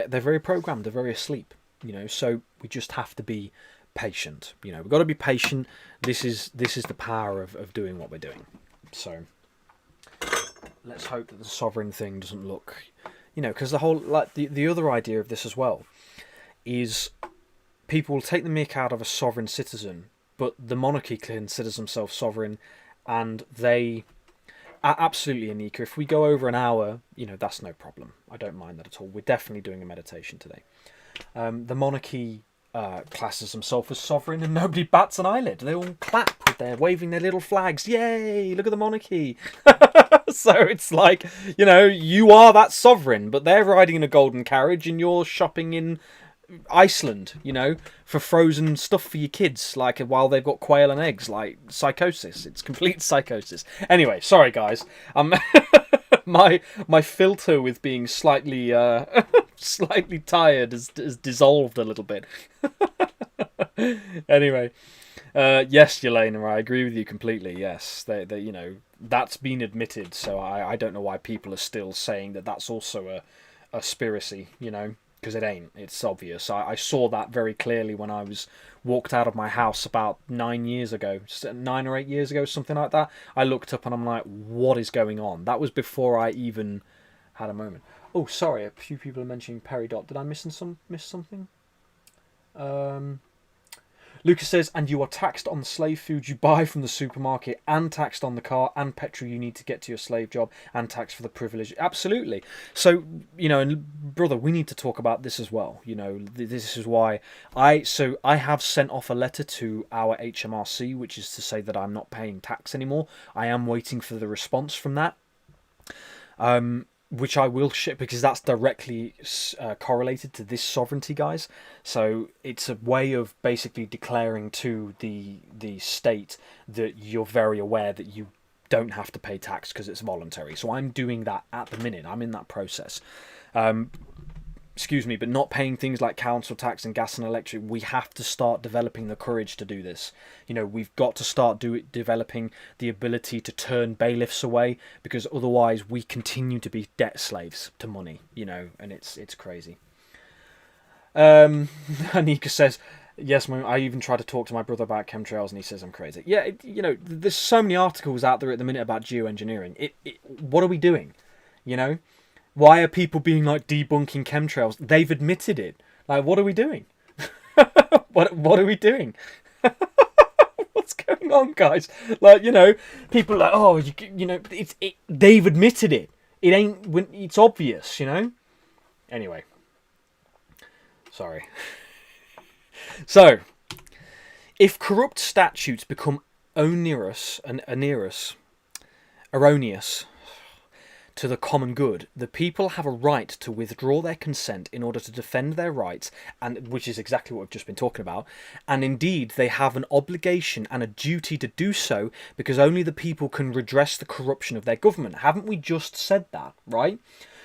very programmed. They're very asleep. You know, so we just have to be patient. You know, we've got to be patient. This is the power of doing what we're doing. So let's hope that the sovereign thing doesn't look, you know, because the whole, like, the other idea of this as well is people will take the mick out of a sovereign citizen, but the monarchy considers themselves sovereign, and they are absolutely, Anika, if we go over an hour, you know, that's no problem. I don't mind that at all. We're definitely doing a meditation today. The monarchy classes themselves as sovereign, and nobody bats an eyelid. They all clap with their waving their little flags. Yay! Look at the monarchy. So it's like, you know, you are that sovereign, but they're riding in a golden carriage, and you're shopping in Iceland, you know, for frozen stuff for your kids, like while they've got quail and eggs. Like, psychosis. It's complete psychosis. Anyway, sorry guys. My filter with being slightly slightly tired has dissolved a little bit. Anyway, yes, Yelena, I agree with you completely. Yes, they you know, that's been admitted. So I don't know why people are still saying that that's also a conspiracy. You know, because it ain't. It's obvious. I saw that very clearly when I was walked out of my house about 9 years ago, 9 or 8 years ago, something like that. I looked up and I'm like, what is going on? That was before I even had a moment. Oh, sorry, a few people are mentioning Peridot. Did I miss something? Lucas says, and you are taxed on the slave food you buy from the supermarket, and taxed on the car and petrol you need to get to your slave job, and taxed for the privilege. Absolutely. So, you know, and brother, we need to talk about this as well. You know, this is why I have sent off a letter to our HMRC, which is to say that I'm not paying tax anymore. I am waiting for the response from that. Which I will ship, because that's directly correlated to this sovereignty, guys. So it's a way of basically declaring to the state that you're very aware that you don't have to pay tax because it's voluntary. So I'm doing that at the minute. I'm in that process. Excuse me, but not paying things like council tax and gas and electric. We have to start developing the courage to do this. You know, we've got to start developing the ability to turn bailiffs away, because otherwise we continue to be debt slaves to money, you know, and it's crazy. Anika says, yes, I even tried to talk to my brother about chemtrails and he says I'm crazy. Yeah, you know, there's so many articles out there at the minute about geoengineering. What are we doing? You know? Why are people being like debunking chemtrails? They've admitted it. Like, what are we doing? What are we doing? What's going on, guys? Like, you know, people are like, oh, you know, they've admitted it. It ain't. It's obvious, you know. Anyway, sorry. So, if corrupt statutes become erroneous to the common good, the people have a right to withdraw their consent in order to defend their rights, and which is exactly what we've just been talking about. And indeed, they have an obligation and a duty to do so, because only the people can redress the corruption of their government. Haven't we just said that, right?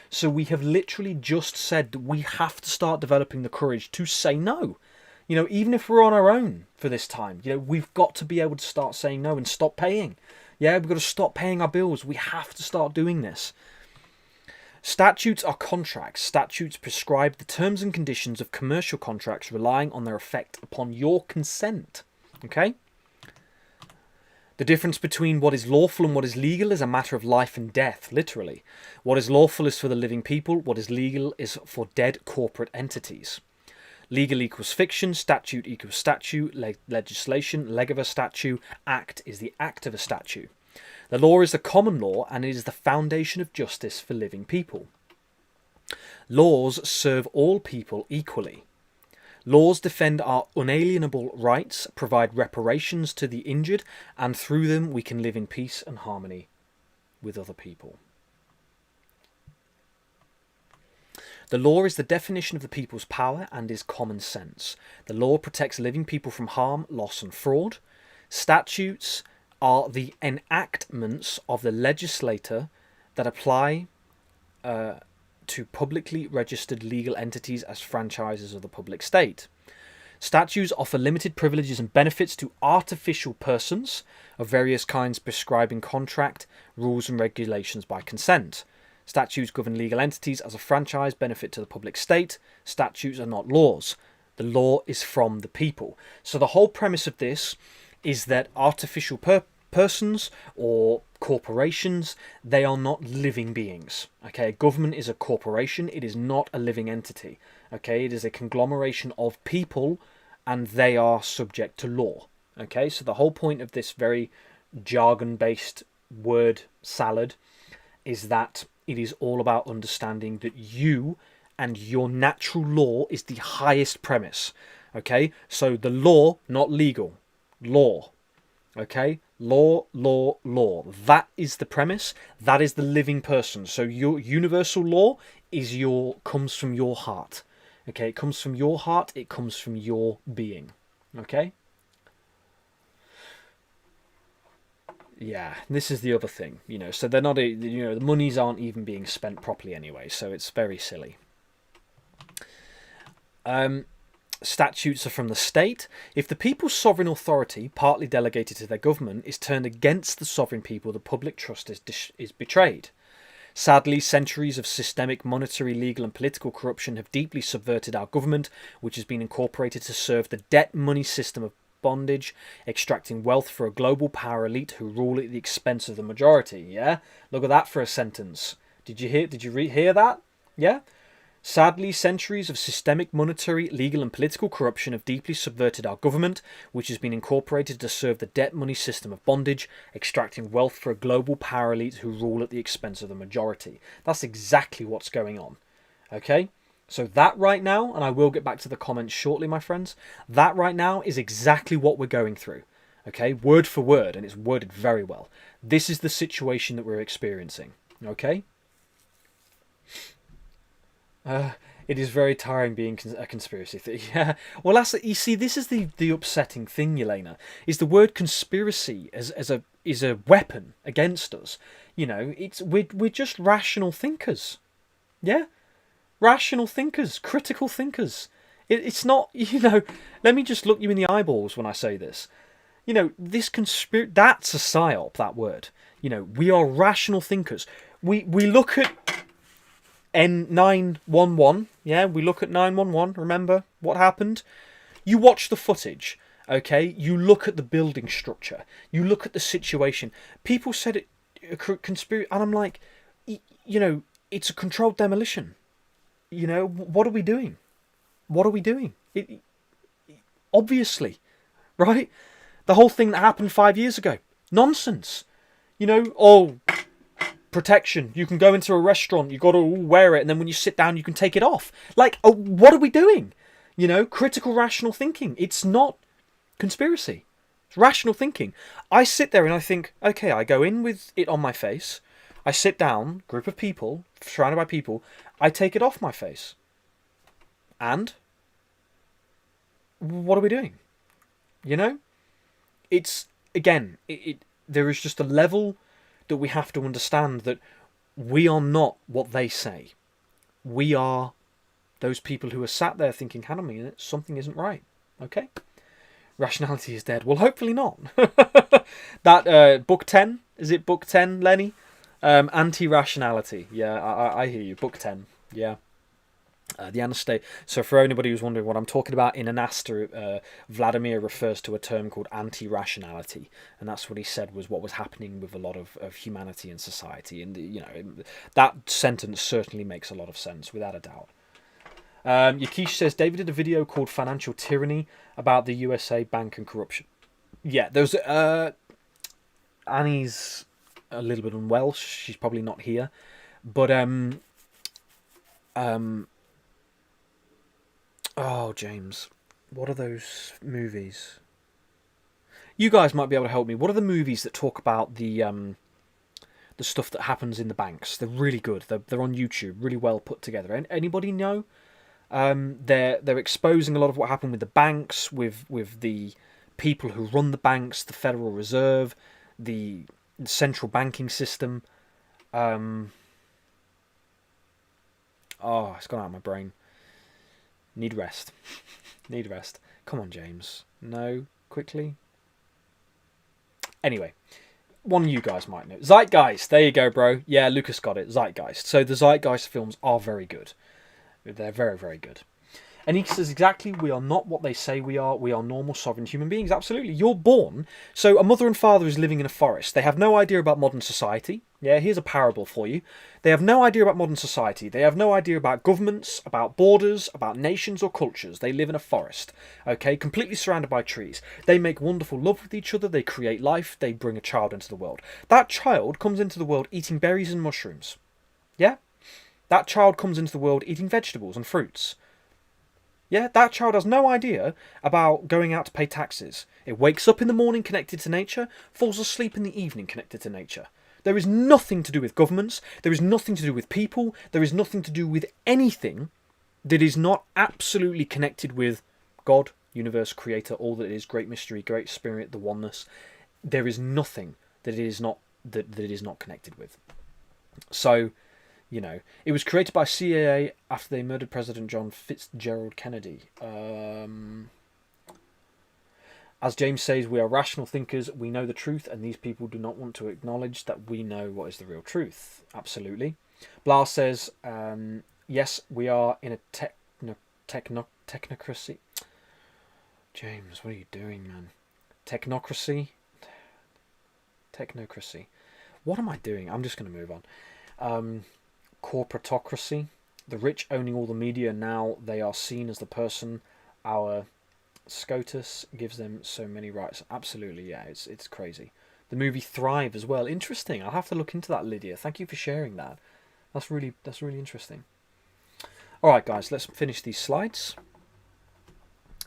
So we have literally just said that we have to start developing the courage to say no. You know, even if we're on our own for this time, you know, we've got to be able to start saying no and stop paying. Yeah, we've got to stop paying our bills. We have to start doing this. Statutes are contracts. Statutes prescribe the terms and conditions of commercial contracts, relying on their effect upon your consent. Okay? The difference between what is lawful and what is legal is a matter of life and death, literally. What is lawful is for the living people. What is legal is for dead corporate entities. Legal equals fiction, statute equals statute, legislation, leg of a statute, act is the act of a statute. The law is the common law, and it is the foundation of justice for living people. Laws serve all people equally. Laws defend our unalienable rights, provide reparations to the injured, and through them we can live in peace and harmony with other people. The law is the definition of the people's power and is common sense. The law protects living people from harm, loss, and fraud. Statutes are the enactments of the legislator that apply to publicly registered legal entities as franchises of the public state. Statutes offer limited privileges and benefits to artificial persons of various kinds, prescribing contract, rules and regulations by consent. Statutes govern legal entities as a franchise benefit to the public state. Statutes are not laws. The law is from the people. So the whole premise of this is that artificial persons or corporations, they are not living beings. Okay, a government is a corporation. It is not a living entity. Okay, it is a conglomeration of people, and they are subject to law. Okay, so the whole point of this very jargon-based word salad is that it is all about understanding that you and your natural law is the highest premise. Okay, so the law, not legal, law. Okay, law, law, law. That is the premise. That is the living person. So your universal law is comes from your heart. Okay, it comes from your heart. It comes from your being. Okay. Yeah, this is the other thing, so they're not, the monies aren't even being spent properly anyway, so it's very silly. Statutes are from the state. If the people's sovereign authority, partly delegated to their government, is turned against the sovereign people, the public trust is betrayed. Sadly, centuries of systemic monetary, legal and political corruption have deeply subverted our government, which has been incorporated to serve the debt money system of bondage, extracting wealth for a global power elite who rule at the expense of the majority. Yeah, look at that for a sentence. Did you hear that? Yeah. Sadly, centuries of systemic monetary, legal and political corruption have deeply subverted our government, which has been incorporated to serve the debt money system of bondage, extracting wealth for a global power elite who rule at the expense of the majority. That's exactly what's going on. Okay? So that right now, and I will get back to the comments shortly, my friends, that right now is exactly what we're going through. Okay? Word for word, and it's worded very well. This is the situation that we're experiencing. Okay? It is very tiring being a conspiracy theory. Yeah. Well, you see, this is the upsetting thing, Yelena, is the word conspiracy is a weapon against us. We're just rational thinkers. Yeah. Rational thinkers, critical thinkers. It's not, let me just look you in the eyeballs when I say this. This that's a psyop, that word. We are rational thinkers. We look at N911, yeah, we look at 911, remember what happened? You watch the footage, okay? You look at the building structure. You look at the situation. People said it, conspiracy, and I'm like, it's a controlled demolition. What are we doing? What are we doing? Obviously, right? The whole thing that happened 5 years ago. Nonsense. Protection. You can go into a restaurant, you got to wear it, and then when you sit down, you can take it off. What are we doing? Critical rational thinking. It's not conspiracy. It's rational thinking. I sit there and I think, okay, I go in with it on my face. I sit down, group of people, surrounded by people, I take it off my face. And what are we doing? It's, again, there is just a level that we have to understand that we are not what they say. We are those people who are sat there thinking, hang on a minute, something isn't right. Okay? Rationality is dead. Well, hopefully not. That, book 10, is it book 10, Lenny? Anti-rationality. Yeah, I hear you. Book 10. Yeah. The Anastasia. So for anybody who's wondering what I'm talking about, in Anastasia, Vladimir refers to a term called anti-rationality, and that's what he said was what was happening with a lot of humanity and society. And that sentence certainly makes a lot of sense, without a doubt. Yakish says David did a video called "Financial Tyranny" about the USA bank and corruption. Yeah, there's Annie's a little bit unwell. She's probably not here, but oh, James, what are those movies? You guys might be able to help me. What are the movies that talk about the stuff that happens in the banks? They're really good. They're on YouTube, really well put together. Anybody know? They're exposing a lot of what happened with the banks, with the people who run the banks, the Federal Reserve, the central banking system. Oh, it's gone out of my brain. Need rest. Need rest. Come on, James. No, quickly. Anyway, one of you guys might know. Zeitgeist. There you go, bro. Yeah, Lucas got it. Zeitgeist. So the Zeitgeist films are very good. They're very, very good. And he says exactly, we are not what they say we are. We are normal, sovereign human beings. Absolutely. You're born. So a mother and father is living in a forest. They have no idea about modern society. Yeah, here's a parable for you. They have no idea about modern society. They have no idea about governments, about borders, about nations or cultures. They live in a forest, okay, completely surrounded by trees. They make wonderful love with each other. They create life. They bring a child into the world. That child comes into the world eating berries and mushrooms. Yeah? That child comes into the world eating vegetables and fruits. Yeah, that child has no idea about going out to pay taxes. It wakes up in the morning connected to nature, falls asleep in the evening connected to nature. There is nothing to do with governments, there is nothing to do with people, there is nothing to do with anything that is not absolutely connected with God, universe, creator, all that is, great mystery, great spirit, the oneness. There is nothing that it is not that it is not connected with. So, you know, it was created by CIA after they murdered President John Fitzgerald Kennedy. As James says, we are rational thinkers, we know the truth, and these people do not want to acknowledge that we know what is the real truth. Absolutely. Blas says, yes, we are in a technocracy. James, what are you doing, man? Technocracy? Technocracy. What am I doing? I'm just going to move on. Corporatocracy. The rich owning all the media, now they are seen as the person. Our SCOTUS gives them so many rights. Absolutely, yeah, it's crazy. The movie Thrive as well. Interesting. I'll have to look into that, Lydia. Thank you for sharing that. That's really interesting. Alright guys, let's finish these slides.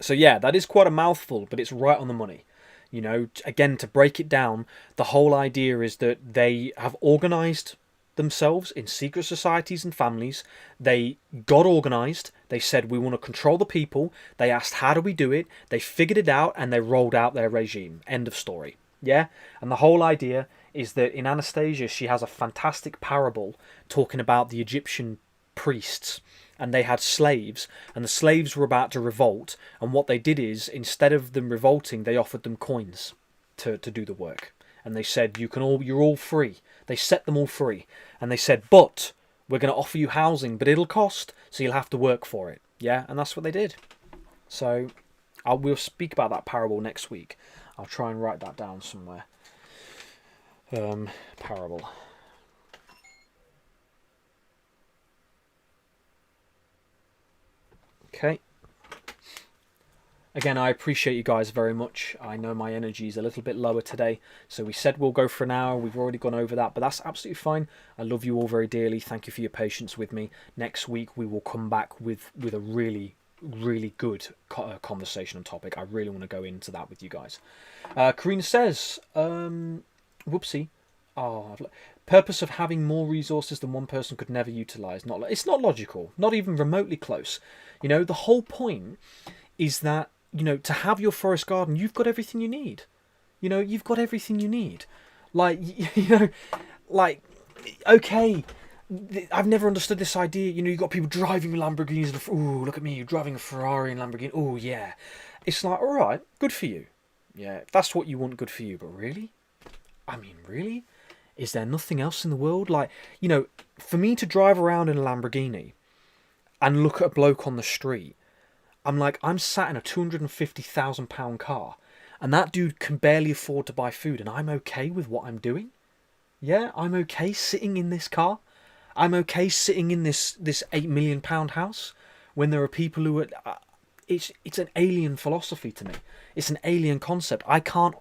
So yeah, that is quite a mouthful, but it's right on the money. You know, again, to break it down, the whole idea is that they have organised themselves in secret societies and families. They got organised. They said, we want to control the people. They asked, how do we do it? They figured it out and they rolled out their regime. End of story. Yeah? And the whole idea is that in Anastasia, she has a fantastic parable talking about the Egyptian priests. And they had slaves, and the slaves were about to revolt. And what they did is, instead of them revolting, they offered them coins to do the work. And they said, you're all free. They set them all free. And they said, but we're going to offer you housing, but it'll cost, so you'll have to work for it. Yeah, and that's what they did. So we'll speak about that parable next week. I'll try and write that down somewhere. Parable. Okay. Again, I appreciate you guys very much. I know my energy is a little bit lower today, so we said we'll go for an hour. We've already gone over that, but that's absolutely fine. I love you all very dearly. Thank you for your patience with me. Next week, we will come back with a really, really good conversation on topic. I really want to go into that with you guys. Karina says, whoopsie. Purpose of having more resources than one person could never utilise. It's not logical. Not even remotely close. You know, the whole point is that, you know, to have your forest garden, you've got everything you need. You know, you've got everything you need. Like, you know, like, okay, I've never understood this idea. You know, you've got people driving Lamborghinis. And, ooh, look at me, you're driving a Ferrari and Lamborghini. Oh, yeah. It's like, all right, good for you. Yeah, if that's what you want, good for you. But really? I mean, really? Is there nothing else in the world? Like, you know, for me to drive around in a Lamborghini and look at a bloke on the street, I'm like, I'm sat in a £250,000 car and that dude can barely afford to buy food and I'm okay with what I'm doing. Yeah, I'm okay sitting in this car. I'm okay sitting in this £8 million house when there are people who are... It's an alien philosophy to me. It's an alien concept. I can't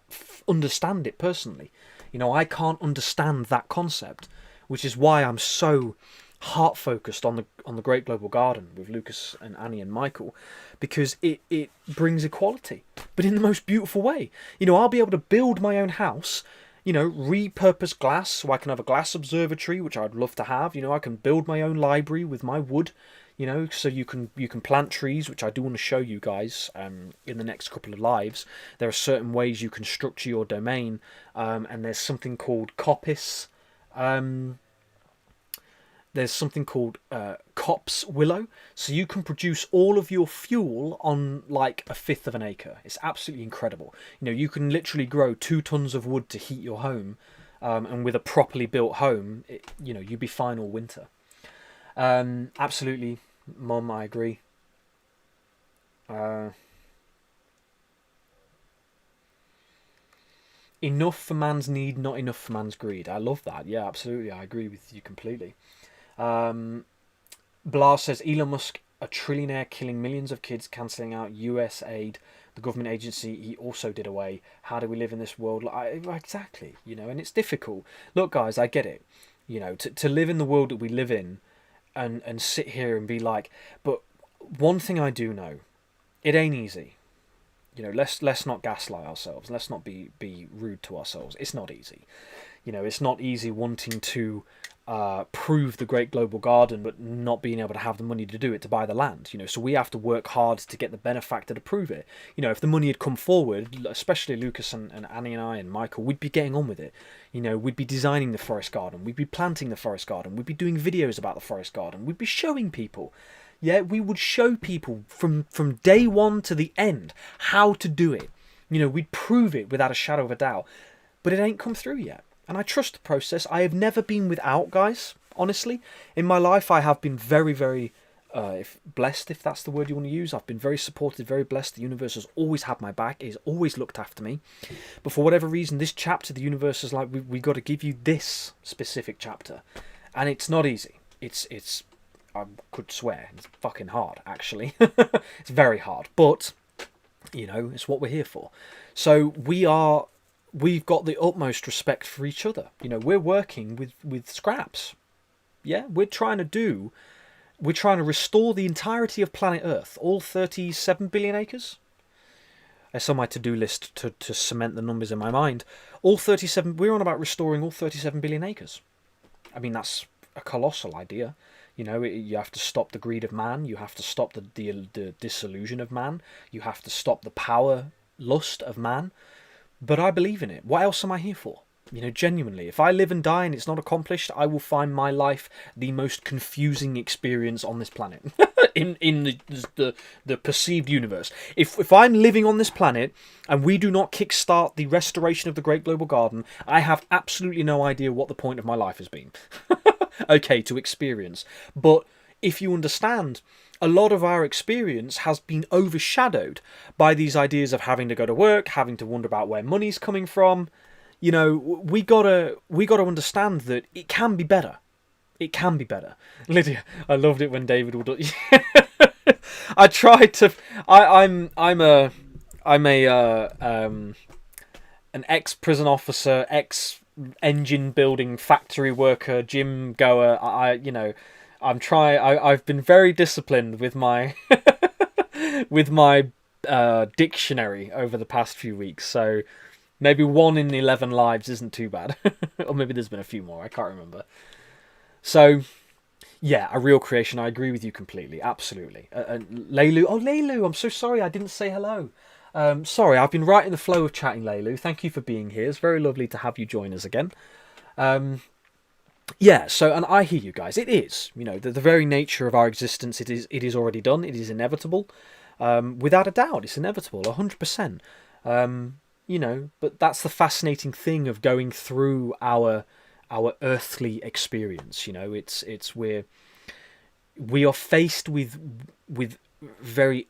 understand it personally. You know, I can't understand that concept, which is why I'm so heart focused on the Great Global Garden with Lucas and Annie and Michael, because it brings equality, but in the most beautiful way. You know, I'll be able to build my own house, you know, repurpose glass so I can have a glass observatory, which I'd love to have. You know, I can build my own library with my wood, you know, so you can plant trees, which I do want to show you guys in the next couple of lives. There are certain ways you can structure your domain, and there's something called coppice. there's something called copse willow, so you can produce all of your fuel on like a fifth of an acre. It's absolutely incredible. You know, you can literally grow 2 tons of wood to heat your home, and with a properly built home, you know, you'd be fine all winter. Absolutely, Mum, I agree. Enough for man's need, not enough for man's greed. I love that. Yeah, absolutely. I agree with you completely. Blas says Elon Musk, a trillionaire killing millions of kids, cancelling out US aid, the government agency he also did away. How do we live in this world? Exactly, you know, and it's difficult. Look, guys, I get it. You know, to live in the world that we live in and sit here and be like, but one thing I do know, it ain't easy. You know, let's not gaslight ourselves. Let's not be rude to ourselves. It's not easy. You know, it's not easy wanting to prove the Great Global Garden, but not being able to have the money to do it, to buy the land. You know, so we have to work hard to get the benefactor to prove it. You know, if the money had come forward, especially Lucas and Annie and I and Michael, we'd be getting on with it. You know, we'd be designing the forest garden. We'd be planting the forest garden. We'd be doing videos about the forest garden. We'd be showing people. Yeah, we would show people from day one to the end how to do it. You know, we'd prove it without a shadow of a doubt. But it ain't come through yet. And I trust the process. I have never been without, guys, honestly. In my life, I have been very, very blessed, if that's the word you want to use. I've been very supported, very blessed. The universe has always had my back. It has always looked after me. But for whatever reason, this chapter, the universe is like, we got to give you this specific chapter. And it's not easy. It's I could swear, it's fucking hard, actually. It's very hard. But, you know, it's what we're here for. So we've got the utmost respect for each other. You know, we're working with scraps. Yeah, we're trying to restore the entirety of planet Earth, all 37 billion acres. It's on my to-do list to cement the numbers in my mind. We're on about restoring all 37 billion acres. I mean, that's a colossal idea. You know, you have to stop the greed of man. You have to stop the disillusion of man. You have to stop the power lust of man. But I believe in it. What else am I here for? You know, genuinely, if I live and die and it's not accomplished, I will find my life the most confusing experience on this planet. in the perceived universe. If I'm living on this planet and we do not kickstart the restoration of the Great Global Garden, I have absolutely no idea what the point of my life has been. Okay, to experience. But if you understand, a lot of our experience has been overshadowed by these ideas of having to go to work, having to wonder about where money's coming from. You know, we gotta understand that it can be better. It can be better. Lydia, I loved it when David would. I tried to. I'm an ex-prison officer, ex-engine building factory worker, gym goer. I've been very disciplined with my with my dictionary over the past few weeks. So maybe 1 in 11 lives isn't too bad, or maybe there's been a few more. I can't remember. So, yeah, a real creation. I agree with you completely. Absolutely. Leilu. Oh, Leilu, I'm so sorry I didn't say hello. Sorry, I've been right in the flow of chatting, Leilu. Thank you for being here. It's very lovely to have you join us again. Yeah, so, and I hear you guys. It is, you know, the very nature of our existence, it is already done. It is inevitable. Without a doubt, it's inevitable, 100%. You know, but that's the fascinating thing of going through our earthly experience. You know, we are faced with very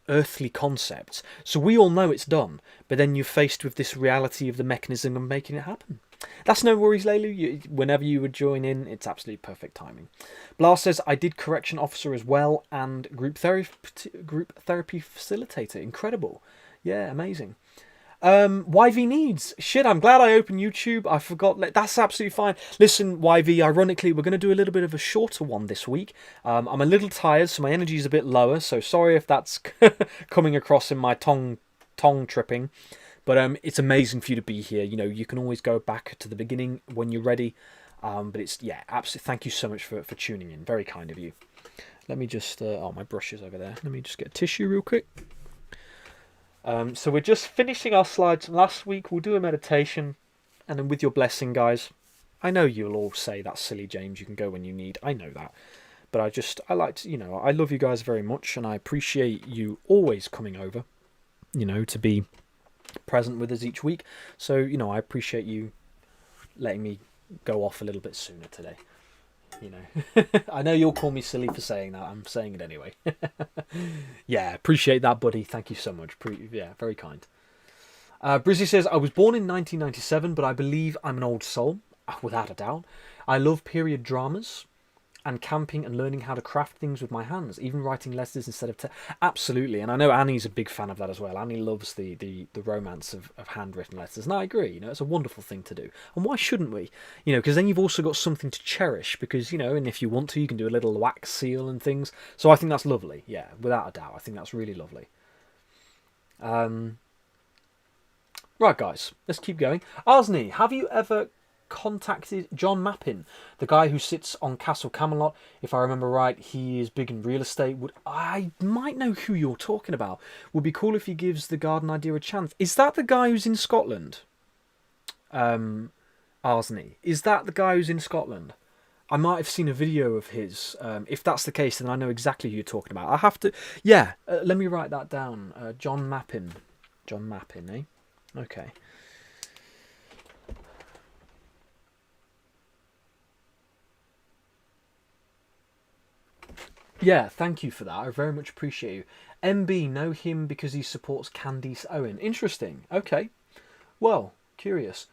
earthly concepts. So we all know it's done, but then you're faced with this reality of the mechanism of making it happen. That's no worries, Leilu. Whenever you would join in, it's absolutely perfect timing. Blas says, I did correction officer as well and group therapy facilitator. Incredible. Yeah, amazing. YV needs. Shit, I'm glad I opened YouTube. I forgot. That's absolutely fine. Listen, YV, ironically, we're going to do a little bit of a shorter one this week. I'm a little tired, so my energy is a bit lower. So sorry if that's coming across in my tongue tripping. But it's amazing for you to be here. You know, you can always go back to the beginning when you're ready. But it's, yeah, absolutely. Thank you so much for tuning in. Very kind of you. Let me just... oh, my brush is over there. Let me just get a tissue real quick. So we're just finishing our slides from last week. We'll do a meditation. And then with your blessing, guys, I know you'll all say that's silly, James. You can go when you need. I know that. But I like to, I love you guys very much, and I appreciate you always coming over, to be present with us each week. So, I appreciate you letting me go off a little bit sooner today. I know you'll call me silly for saying that. I'm saying it anyway. Yeah, appreciate that, buddy. Thank you so much. Yeah, very kind. Brizzy says, I was born in 1997, but I believe I'm an old soul, without a doubt. I love period dramas and camping and learning how to craft things with my hands, even writing letters instead of... Absolutely, and I know Annie's a big fan of that as well. Annie loves the romance of handwritten letters, and I agree, it's a wonderful thing to do. And why shouldn't we? Because then you've also got something to cherish, because, and if you want to, you can do a little wax seal and things. So I think that's lovely, yeah, without a doubt. I think that's really lovely. Right, guys, let's keep going. Arsney, have you ever contacted John Mappin, the guy who sits on Castle Camelot? If I remember right, he is big in real estate. I might know who you're talking about. Would be cool if he gives the garden idea a chance. Is that the guy who's in Scotland? Arsney, is that the guy who's in Scotland? I might have seen a video of his. If that's the case, then I know exactly who you're talking about. I have to... Yeah, let me write that down. John Mappin. John Mappin, eh? Okay. Yeah, thank you for that. I very much appreciate you. MB, know him because he supports Candice Owen. Interesting. Okay. Well, curious.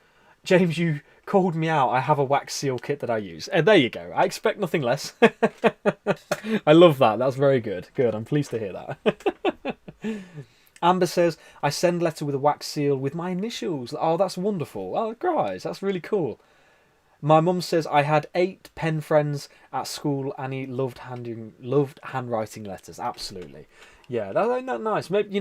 James, you called me out. I have a wax seal kit that I use. There you go. I expect nothing less. I love that. That's very good. Good. I'm pleased to hear that. Amber says, I send letter with a wax seal with my initials. Oh, that's wonderful. Oh, guys, that's really cool. My mum says I had 8 pen friends at school and he loved handwriting letters. Absolutely. Yeah, that's nice. Maybe,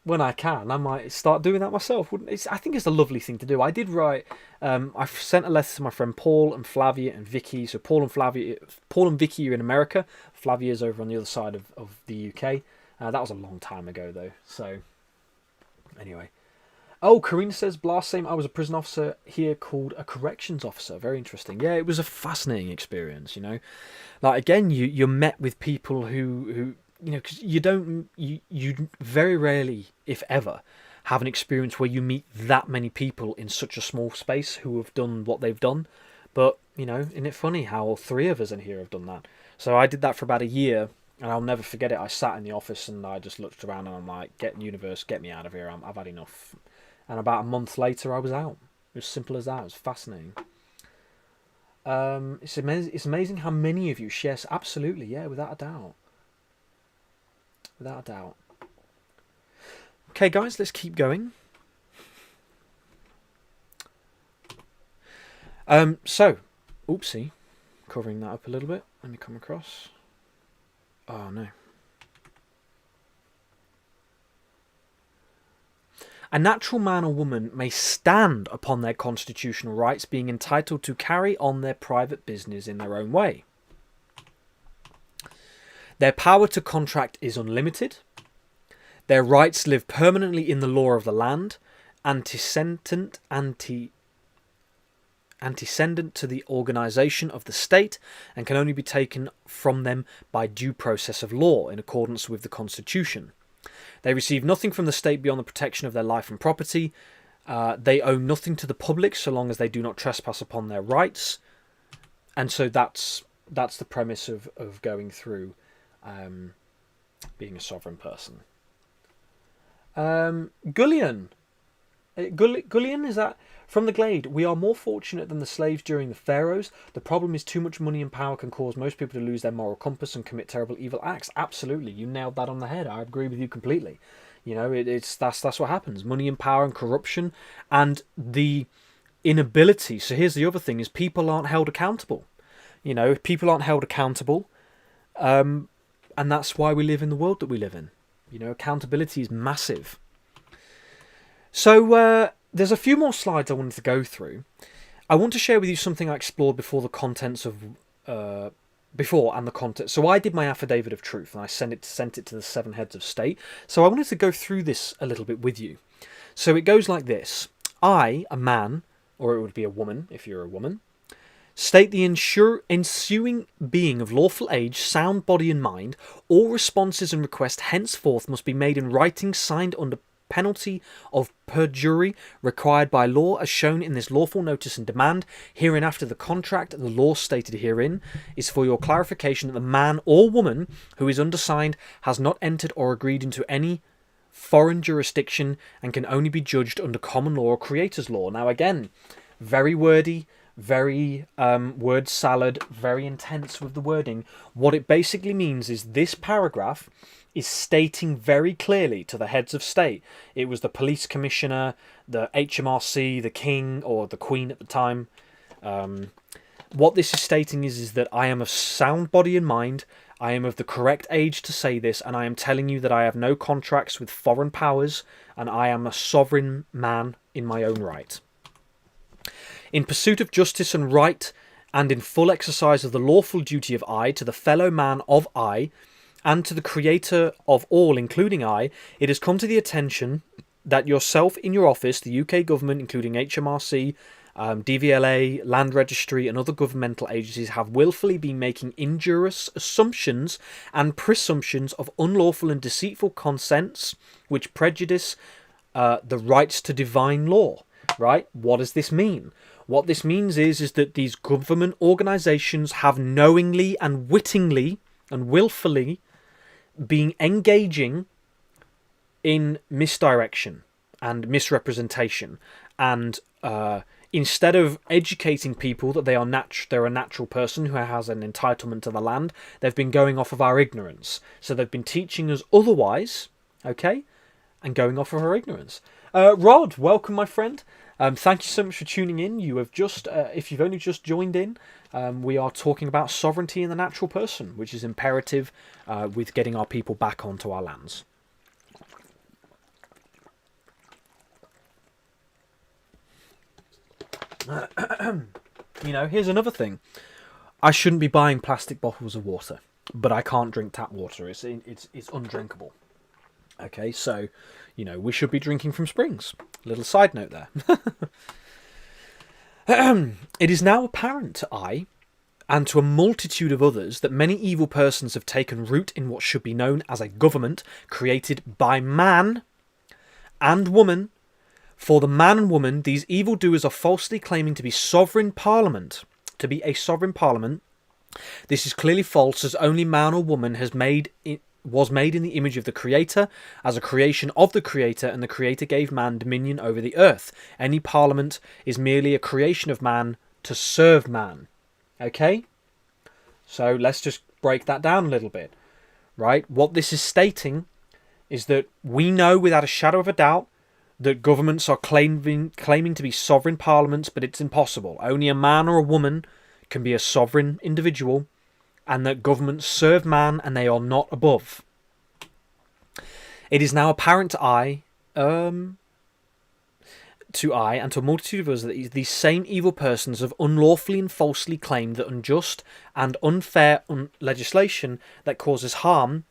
when I can, I might start doing that myself. I think it's a lovely thing to do. I did write, I sent a letter to my friend Paul and Flavia and Vicky. So Paul and Vicky are in America. Flavia's over on the other side of the UK. That was a long time ago, though. So, anyway. Oh, Karina says, Blast same. I was a prison officer here called a corrections officer. Very interesting. Yeah, it was a fascinating experience, Like, again, you're met with people who because you very rarely, if ever, have an experience where you meet that many people in such a small space who have done what they've done. But, isn't it funny how all 3 of us in here have done that? So I did that for about a year. And I'll never forget it. I sat in the office and I just looked around and I'm like, universe, get me out of here. I've had enough. And about a month later, I was out. It was simple as that. It was fascinating. It's amazing how many of you share. Absolutely, yeah, without a doubt. Without a doubt. Okay, guys, let's keep going. So, oopsie. Covering that up a little bit. Let me come across. Oh, no. A natural man or woman may stand upon their constitutional rights, being entitled to carry on their private business in their own way. Their power to contract is unlimited. Their rights live permanently in the law of the land, antecedent to the organisation of the state, and can only be taken from them by due process of law in accordance with the Constitution. They receive nothing from the state beyond the protection of their life and property. They owe nothing to the public so long as they do not trespass upon their rights. And so that's the premise of going through being a sovereign person. Gullion. Gullion, is that... From the Glade, we are more fortunate than the slaves during the pharaohs. The problem is too much money and power can cause most people to lose their moral compass and commit terrible evil acts. Absolutely, you nailed that on the head. I agree with you completely. That's what happens. Money and power and corruption and the inability. So here's the other thing: is people aren't held accountable. People aren't held accountable, and that's why we live in the world that we live in. Accountability is massive. So. There's a few more slides I wanted to go through. I want to share with you something I explored before the content. So I did my affidavit of truth and I sent it to the 7 heads of state. So I wanted to go through this a little bit with you. So it goes like this. I, a man, or it would be a woman if you're a woman, state the ensuing being of lawful age, sound body and mind, all responses and requests henceforth must be made in writing, signed under penalty of perjury required by law as shown in this lawful notice and demand. Hereinafter the contract and the law stated herein is for your clarification that the man or woman who is undersigned has not entered or agreed into any foreign jurisdiction and can only be judged under common law or creator's law. Now again, very wordy, very word salad, very intense with the wording. What it basically means is this paragraph is stating very clearly to the heads of state. It was the police commissioner, the HMRC, the king or the queen at the time. What this is stating is that I am of sound body and mind, I am of the correct age to say this, and I am telling you that I have no contracts with foreign powers, and I am a sovereign man in my own right. In pursuit of justice and right, and in full exercise of the lawful duty of I to the fellow man of I, and to the creator of all, including I, it has come to the attention that yourself in your office, the UK government, including HMRC, DVLA, Land Registry and other governmental agencies have willfully been making injurious assumptions and presumptions of unlawful and deceitful consents which prejudice the rights to divine law. Right? What does this mean? What this means is that these government organisations have knowingly and wittingly and willfully been engaging in misdirection and misrepresentation, and instead of educating people that they're a natural person who has an entitlement to the land, they've been going off of our ignorance. So they've been teaching us otherwise, okay, and going off of our ignorance. Rod, welcome, my friend. Thank you so much for tuning in. You have just, if you've only just joined in, we are talking about sovereignty in the natural person, which is imperative with getting our people back onto our lands. You know, here's another thing. I shouldn't be buying plastic bottles of water, but I can't drink tap water. It's undrinkable. Okay, so, you know, we should be drinking from springs. Little side note there. It is now apparent to I, and to a multitude of others, that many evil persons have taken root in what should be known as a government created by man and woman. For the man and woman, these evildoers are falsely claiming to be sovereign parliament. To be a sovereign parliament. This is clearly false, as only man or woman was made in the image of the Creator, as a creation of the Creator, and the Creator gave man dominion over the earth. Any parliament is merely a creation of man to serve man. Okay? So let's just break that down a little bit. Right? What this is stating is that we know without a shadow of a doubt that governments are claiming to be sovereign parliaments, but it's impossible. Only a man or a woman can be a sovereign individual, and that governments serve man and they are not above. It is now apparent to I, and to a multitude of us, that these same evil persons have unlawfully and falsely claimed that unjust and unfair legislation that causes harm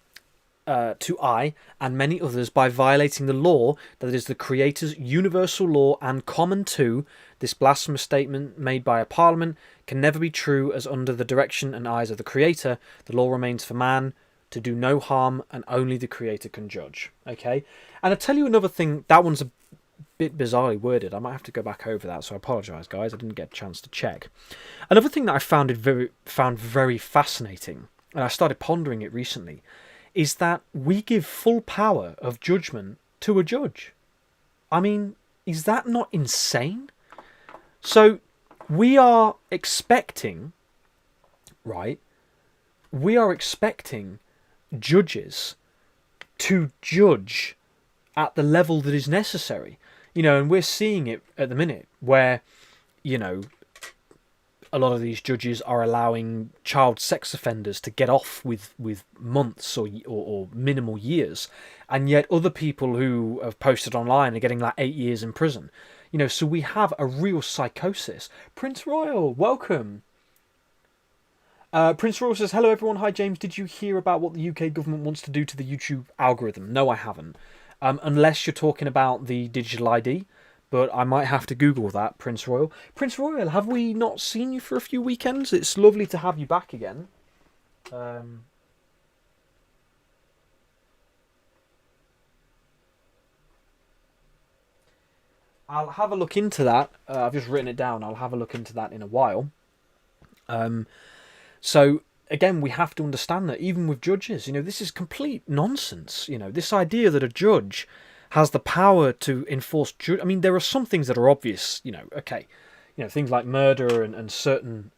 to I and many others by violating the law that is the Creator's universal law and common to this blasphemous statement made by a parliament can never be true, as under the direction and eyes of the Creator the law remains for man to do no harm, and only the Creator can judge. Okay, and I'll tell you another thing. That one's a bit bizarrely worded. I might have to go back over that, so I apologise, guys. I didn't get a chance to check. Another thing that I found very fascinating, and I started pondering it recently, is that we give full power of judgment to a judge. I mean, is that not insane? So we are expecting, right? We are expecting judges to judge at the level that is necessary. You know, and we're seeing it at the minute where, you know, a lot of these judges are allowing child sex offenders to get off with months or minimal years, and yet other people who have posted online are getting like 8 years in prison. You know, so we have a real psychosis. Prince Royal, welcome. Prince Royal says, hello everyone, hi James, did you hear about what the UK government wants to do to the YouTube algorithm? No, I haven't. Unless you're talking about the digital ID, But I might have to Google that, Prince Royal. Prince Royal, have we not seen you for a few weekends? It's lovely to have you back again. I'll have a look into that. I've just written it down. I'll have a look into that in a while. So again, we have to understand that even with judges, this is complete nonsense. This idea that a judge has the power to enforce. I mean, there are some things that are obvious. Okay, things like murder and certain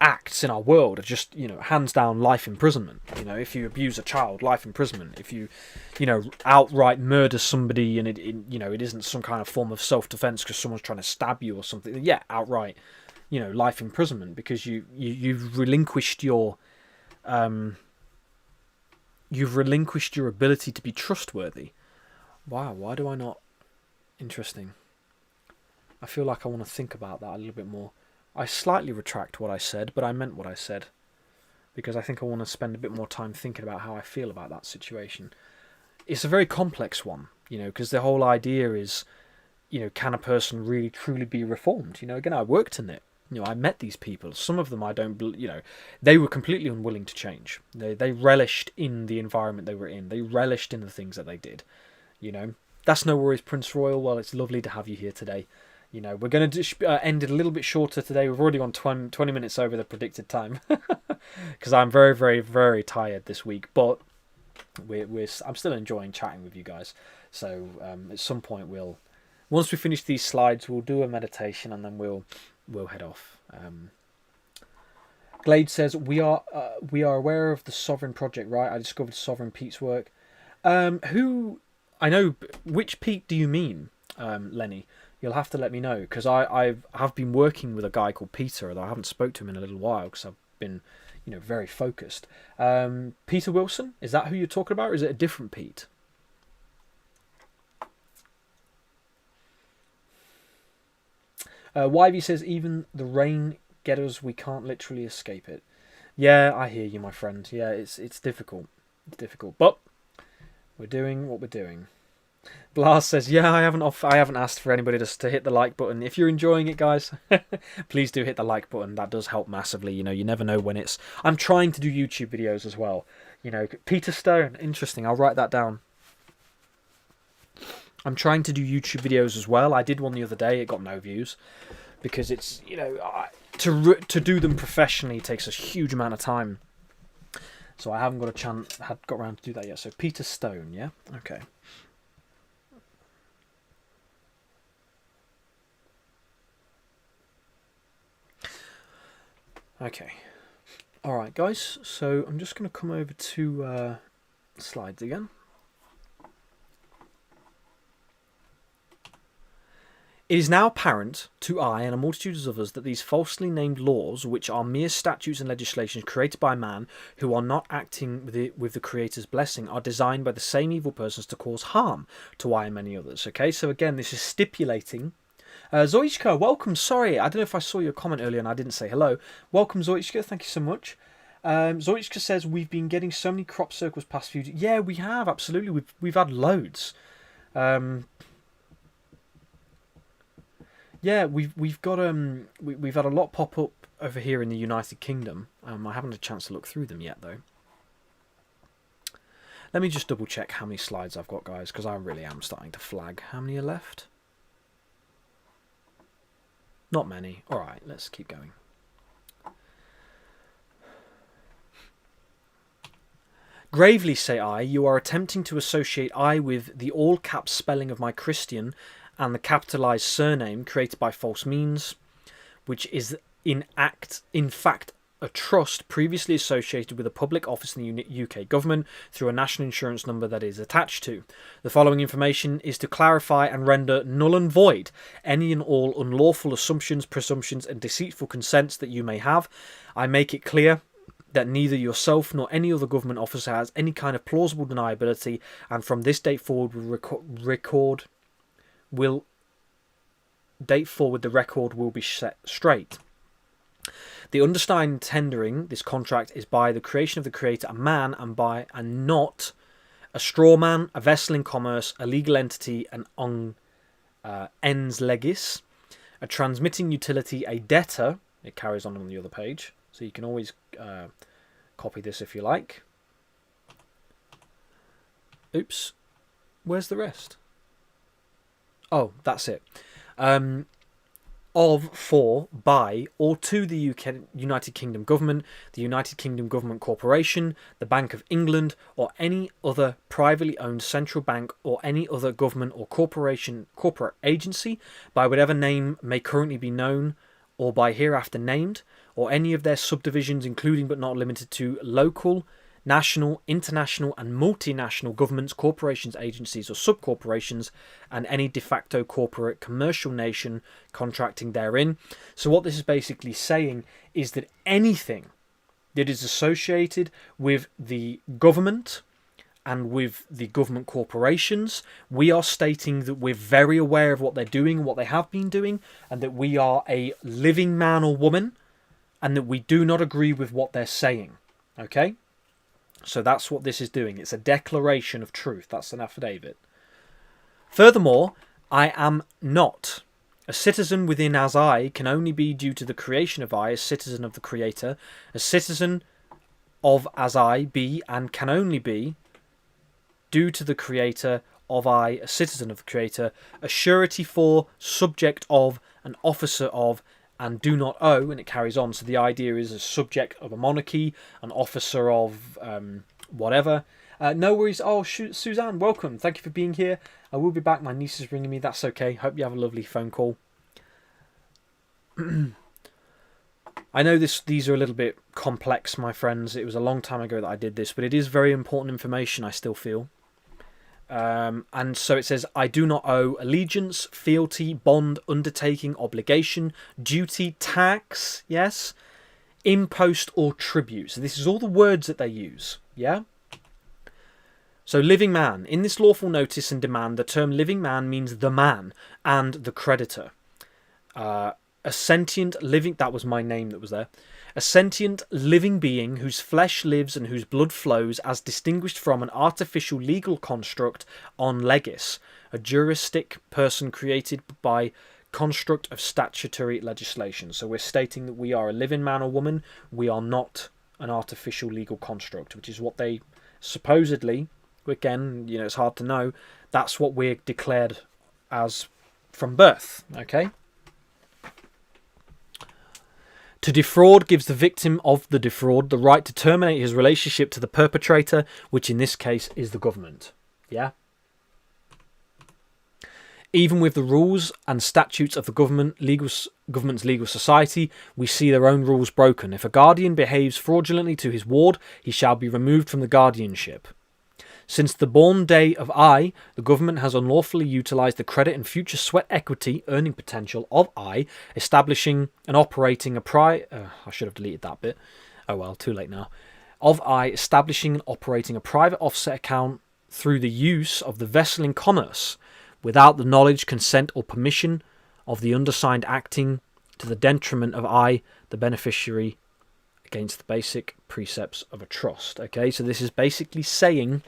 acts in our world are just hands down life imprisonment. If you abuse a child, life imprisonment. If you outright murder somebody and it isn't some kind of form of self-defense because someone's trying to stab you or something, yeah, outright life imprisonment, because you've relinquished your ability to be trustworthy. Wow, why do I not? Interesting. I feel like I want to think about that a little bit more. I slightly retract what I said, but I meant what I said, because I think I want to spend a bit more time thinking about how I feel about that situation. It's a very complex one, because the whole idea is, can a person really truly be reformed? Again, I worked in it. I met these people. Some of them I don't, they were completely unwilling to change. They relished in the environment they were in. They relished in the things that they did. That's no worries, Prince Royal. Well, it's lovely to have you here today. We're going to end it a little bit shorter today. We've already gone 20 minutes over the predicted time because I'm very, very, very tired this week. But I'm still enjoying chatting with you guys. So at some point once we finish these slides, we'll do a meditation and then we'll head off. Glade says we are aware of the Sovereign project, right? I discovered Sovereign Pete's work. Which Pete do you mean, Lenny? You'll have to let me know, because I have been working with a guy called Peter, although I haven't spoke to him in a little while because I've been, very focused. Peter Wilson, is that who you're talking about, or is it a different Pete? Wivey says, even the rain get us, we can't literally escape it. Yeah, I hear you, my friend. Yeah, it's difficult. It's difficult, but we're doing what we're doing. Blas says, yeah, I haven't asked for anybody to hit the like button. If you're enjoying it, guys, please do hit the like button. That does help massively. You never know when it's... I'm trying to do YouTube videos as well. Peter Stone, interesting. I'll write that down. I'm trying to do YouTube videos as well. I did one the other day. It got no views because it's, to do them professionally takes a huge amount of time. So I haven't got around to do that yet. So Peter Stone, yeah? Okay. Okay. Alright, guys. So I'm just going to come over to slides again. It is now apparent to I and a multitude of others that these falsely named laws, which are mere statutes and legislations created by man who are not acting with the Creator's blessing, are designed by the same evil persons to cause harm to I and many others. Okay, so again, this is stipulating... Zoichka, welcome. Sorry, I don't know if I saw your comment earlier and I didn't say hello. Welcome, Zoichka. Thank you so much. Zoichka says, we've been getting so many crop circles past few... Yeah, we have, absolutely. We've had loads. Yeah, we've got we've had a lot pop up over here in the United Kingdom. I haven't had a chance to look through them yet, though. Let me just double check how many slides I've got, guys, because I really am starting to flag. How many are left? Not many. All right, let's keep going. Gravely, say I, you are attempting to associate I with the all-caps spelling of my Christian and the capitalised surname created by false means, which is in fact a trust previously associated with a public office in the UK government through a national insurance number that is attached to. The following information is to clarify and render null and void any and all unlawful assumptions, presumptions and deceitful consents that you may have. I make it clear that neither yourself nor any other government officer has any kind of plausible deniability, and from this date forward the record will be set straight. The undersigned tendering this contract is by the creation of the Creator a man and not a straw man, a vessel in commerce, a legal entity, an ens legis, a transmitting utility, a debtor. It carries on the other page, so you can always copy this if you like. Oops, where's the rest? Oh, that's it. Of, for, by, or to the United Kingdom Government, the United Kingdom Government Corporation, the Bank of England, or any other privately owned central bank or any other government or corporate agency, by whatever name may currently be known or by hereafter named, or any of their subdivisions, including but not limited to local, national, international, and multinational governments, corporations, agencies, or subcorporations, and any de facto corporate commercial nation contracting therein. So what this is basically saying is that anything that is associated with the government and with the government corporations, we are stating that we're very aware of what they're doing and what they have been doing, and that we are a living man or woman, and that we do not agree with what they're saying. Okay? So that's what this is doing. It's a declaration of truth. That's an affidavit. Furthermore, I am not. A citizen within as I can only be due to the creation of I, a citizen of the Creator. A citizen of as I be and can only be due to the Creator of I, a citizen of the Creator. A surety for, subject of, an officer of, and do not owe, and it carries on. So the idea is a subject of a monarchy, an officer of whatever. No worries. Oh, Suzanne, welcome. Thank you for being here. I will be back. My niece is ringing me. That's okay. Hope you have a lovely phone call. I know these are a little bit complex, my friends. It was a long time ago that I did this, but it is very important information, I still feel. And so it says, I do not owe allegiance, fealty, bond, undertaking, obligation, duty, tax, yes, impost or tribute. So this is all the words that they use, yeah? So living man. In this lawful notice and demand, the term living man means the man and the creditor. A sentient living, that was my name that was there. A sentient living being whose flesh lives and whose blood flows, as distinguished from an artificial legal construct on legis, a juristic person created by construct of statutory legislation. So we're stating that we are a living man or woman. We are not an artificial legal construct, which is what they supposedly, again, you know, it's hard to know, that's what we're declared as from birth, okay? To defraud gives the victim of the defraud the right to terminate his relationship to the perpetrator, which in this case is the government. Yeah? Even with the rules and statutes of the government's legal society, we see their own rules broken. If a guardian behaves fraudulently to his ward, he shall be removed from the guardianship. Since the born day of I, the government has unlawfully utilised the credit and future sweat equity earning potential of I, establishing and operating a I should have deleted that bit. Oh well, too late now. Of I, establishing and operating a private offset account through the use of the vessel in commerce, without the knowledge, consent, or permission of the undersigned, acting to the detriment of I, the beneficiary, against the basic precepts of a trust. Okay, so this is basically saying,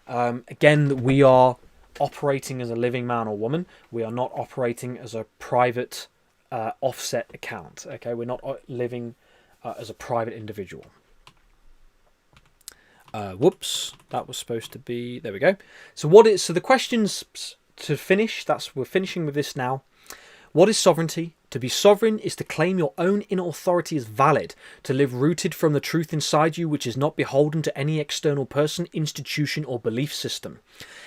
again, that we are operating as a living man or woman. We are not operating as a private offset account. Okay, we're not living as a private individual. Whoops, that was supposed to be, there we go. So the questions to finish, we're finishing with this now. What is sovereignty? To be sovereign is to claim your own inner authority as valid, to live rooted from the truth inside you, which is not beholden to any external person, institution, or belief system.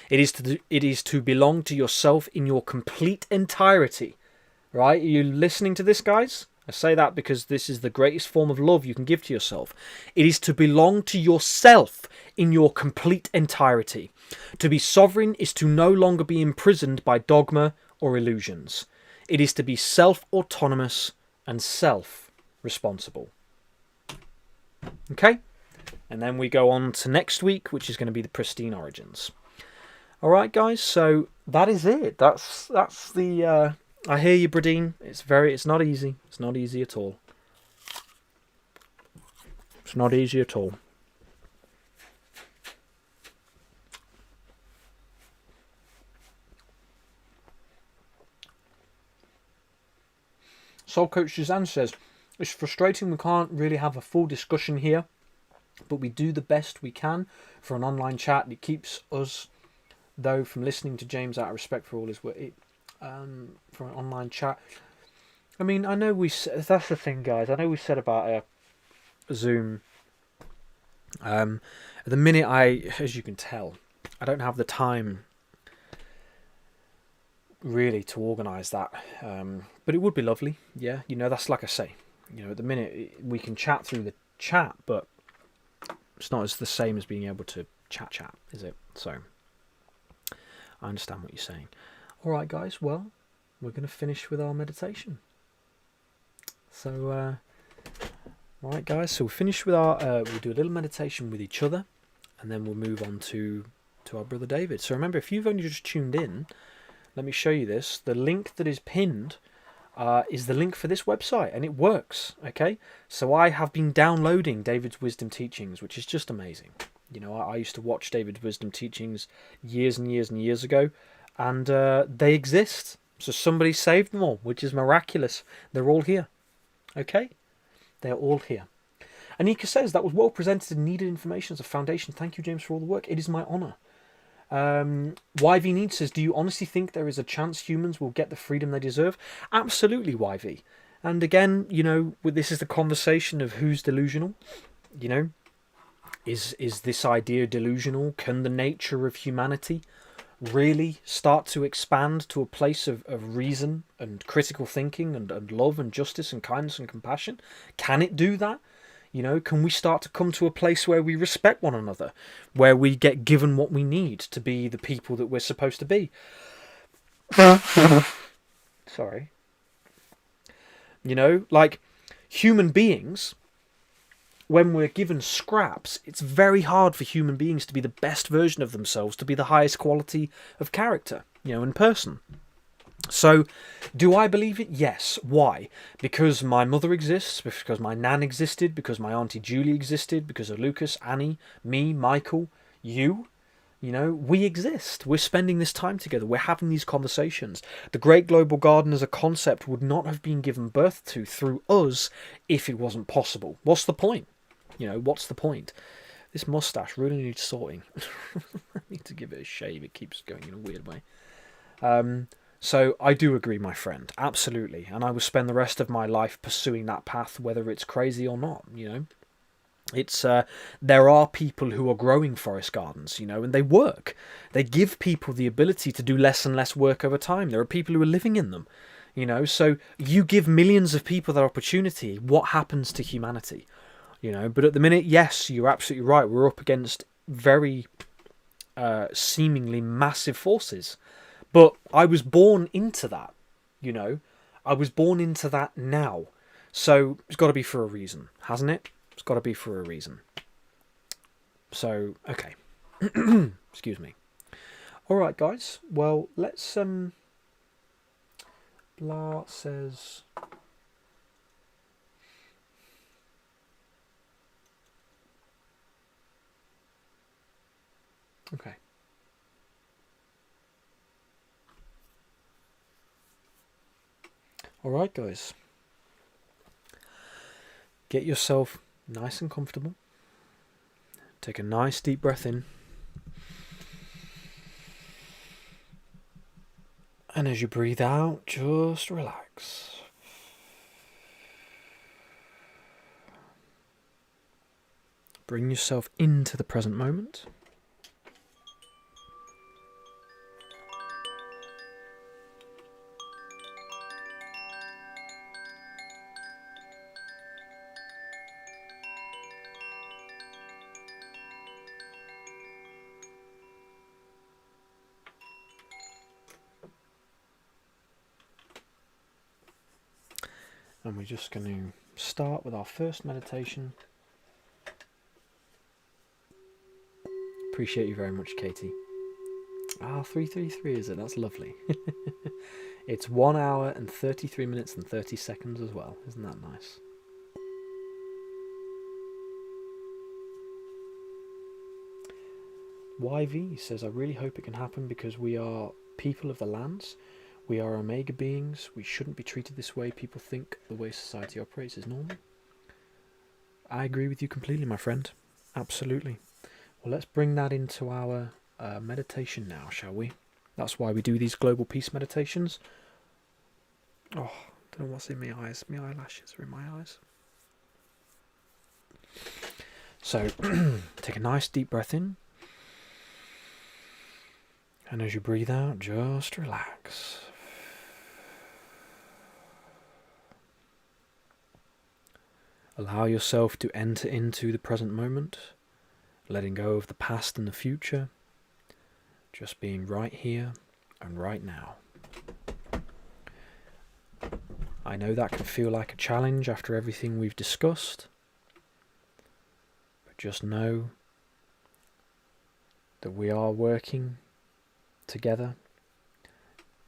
It is to belong to yourself in your complete entirety. Right? Are you listening to this, guys? I say that because this is the greatest form of love you can give to yourself. It is to belong to yourself in your complete entirety. To be sovereign is to no longer be imprisoned by dogma or illusions. It is to be self-autonomous and self-responsible. Okay? And then we go on to next week, which is going to be the Pristine origins. All right, guys. So that is it. That's the. I hear you, Bradine. It's not easy. It's not easy at all. It's not easy at all. Soul Coach Suzanne says, it's frustrating we can't really have a full discussion here, but we do the best we can for an online chat. It keeps us, though, from listening to James out of respect for all his work. For an online chat. I mean, I know that's the thing, guys. I know we said about Zoom. At the minute, as you can tell, I don't have the time really to organise that. But it would be lovely. Yeah, that's like I say. At the minute we can chat through the chat, but it's not as the same as being able to chat, is it? So I understand what you're saying. All right, guys. Well, we're going to finish with our meditation. So, all right, guys. So we'll finish with we'll do a little meditation with each other, and then we'll move on to our brother David. So remember, if you've only just tuned in, let me show you this. The link that is pinned is the link for this website, and it works. Okay. So I have been downloading David's wisdom teachings, which is just amazing. I used to watch David's wisdom teachings years and years and years ago, and they exist. So somebody saved them all, which is miraculous. They're all here. Okay? They're all here. Anika says, that was well presented and needed information as a foundation. Thank you, James, for all the work. It is my honour. YV Need says, do you honestly think there is a chance humans will get the freedom they deserve? Absolutely, YV. And again, this is the conversation of who's delusional. Is this idea delusional? Can the nature of humanity really start to expand to a place of reason and critical thinking and love and justice and kindness and compassion? Can it do that? Can we start to come to a place where we respect one another, where we get given what we need to be the people that we're supposed to be? Sorry. Like human beings, when we're given scraps, it's very hard for human beings to be the best version of themselves, to be the highest quality of character, in person. So, do I believe it? Yes. Why? Because my mother exists, because my nan existed, because my auntie Julie existed, because of Lucas, Annie, me, Michael, you. We exist. We're spending this time together. We're having these conversations. The Great Global Garden as a concept would not have been given birth to through us if it wasn't possible. What's the point? What's the point? This mustache really needs sorting. I need to give it a shave. It keeps going in a weird way. So I do agree, my friend. Absolutely. And I will spend the rest of my life pursuing that path, whether it's crazy or not, It's there are people who are growing forest gardens, and they work. They give people the ability to do less and less work over time. There are people who are living in them, So you give millions of people that opportunity. What happens to humanity? But at the minute, yes, you're absolutely right. We're up against very seemingly massive forces. But I was born into that, I was born into that now. So it's got to be for a reason, hasn't it? It's got to be for a reason. So, okay. Excuse me. All right, guys. Well, let's... Blah says... Okay. All right, guys. Get yourself nice and comfortable. Take a nice deep breath in. And as you breathe out, just relax. Bring yourself into the present moment. And we're just going to start with our first meditation. Appreciate you very much, Katie. 333 is it? That's lovely. It's 1 hour and 33 minutes and 30 seconds as well. Isn't that nice? YV says, I really hope it can happen because we are people of the lands. We are Omega beings. We shouldn't be treated this way. People think the way society operates is normal. I agree with you completely, my friend. Absolutely. Well, let's bring that into our meditation now, shall we? That's why we do these global peace meditations. Oh, don't know what's in my eyes. My eyelashes are in my eyes. So, take a nice deep breath in. And as you breathe out, just relax. Allow yourself to enter into the present moment, letting go of the past and the future, just being right here and right now. I know that can feel like a challenge after everything we've discussed, but just know that we are working together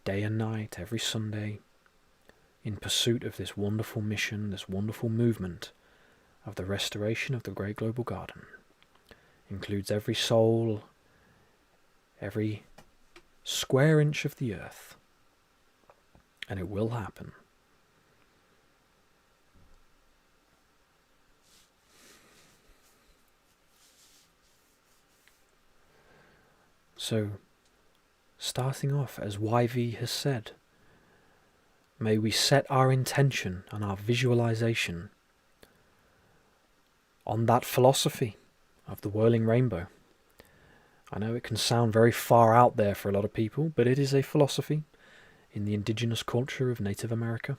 day and night, every Sunday, in pursuit of this wonderful mission, this wonderful movement of the restoration of the Great Global Garden. Includes every soul, every square inch of the earth, and it will happen. So, starting off, as YV has said, may we set our intention and our visualization on that philosophy of the whirling rainbow. I know it can sound very far out there for a lot of people, but it is a philosophy in the indigenous culture of Native America.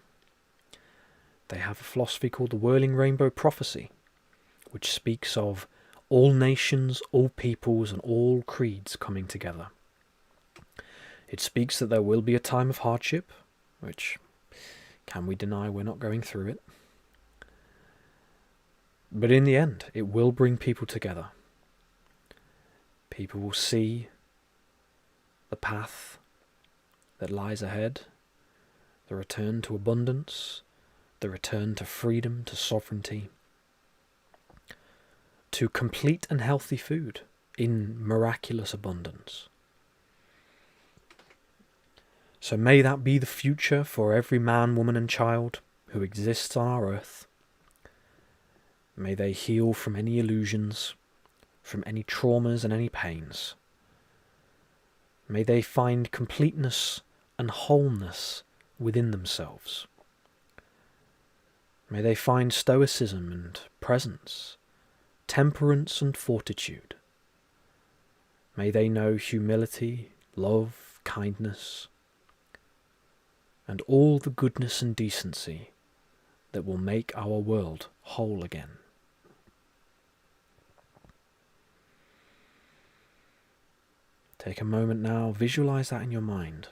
They have a philosophy called the whirling rainbow prophecy, which speaks of all nations, all peoples, and all creeds coming together. It speaks that there will be a time of hardship, which, can we deny we're not going through it? But in the end, it will bring people together. People will see the path that lies ahead, the return to abundance, the return to freedom, to sovereignty, to complete and healthy food in miraculous abundance. So may that be the future for every man, woman and child who exists on our earth. May they heal from any illusions, from any traumas and any pains. May they find completeness and wholeness within themselves. May they find stoicism and presence, temperance and fortitude. May they know humility, love, kindness, and all the goodness and decency that will make our world whole again. Take a moment now, visualize that in your mind.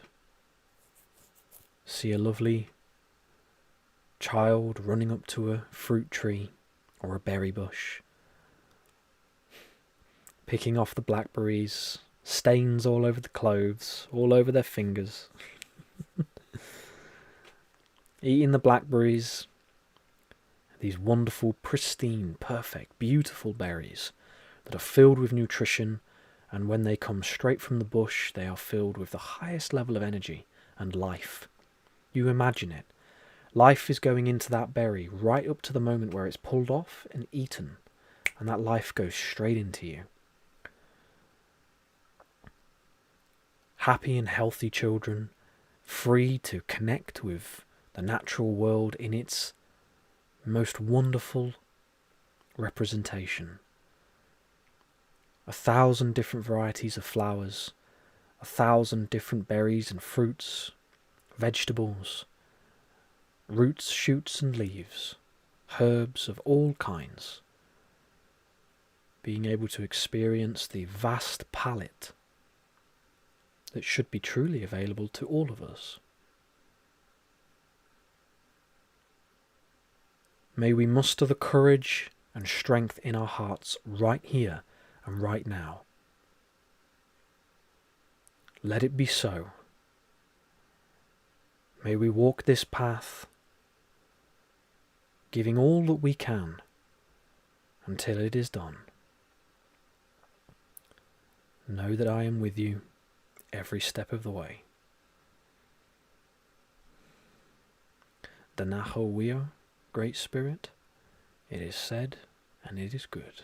See a lovely child running up to a fruit tree or a berry bush, picking off the blackberries, stains all over the clothes, all over their fingers, eating the blackberries, these wonderful, pristine, perfect, beautiful berries that are filled with nutrition, and when they come straight from the bush, they are filled with the highest level of energy and life. You imagine it. Life is going into that berry right up to the moment where it's pulled off and eaten, and that life goes straight into you. Happy and healthy children, free to connect with the natural world in its most wonderful representation. 1,000 different varieties of flowers, 1,000 different berries and fruits, vegetables, roots, shoots and leaves, herbs of all kinds. Being able to experience the vast palette that should be truly available to all of us. May we muster the courage and strength in our hearts right here and right now. Let it be so. May we walk this path, giving all that we can until it is done. Know that I am with you every step of the way. Danahowia, Great Spirit. It is said, and it is good.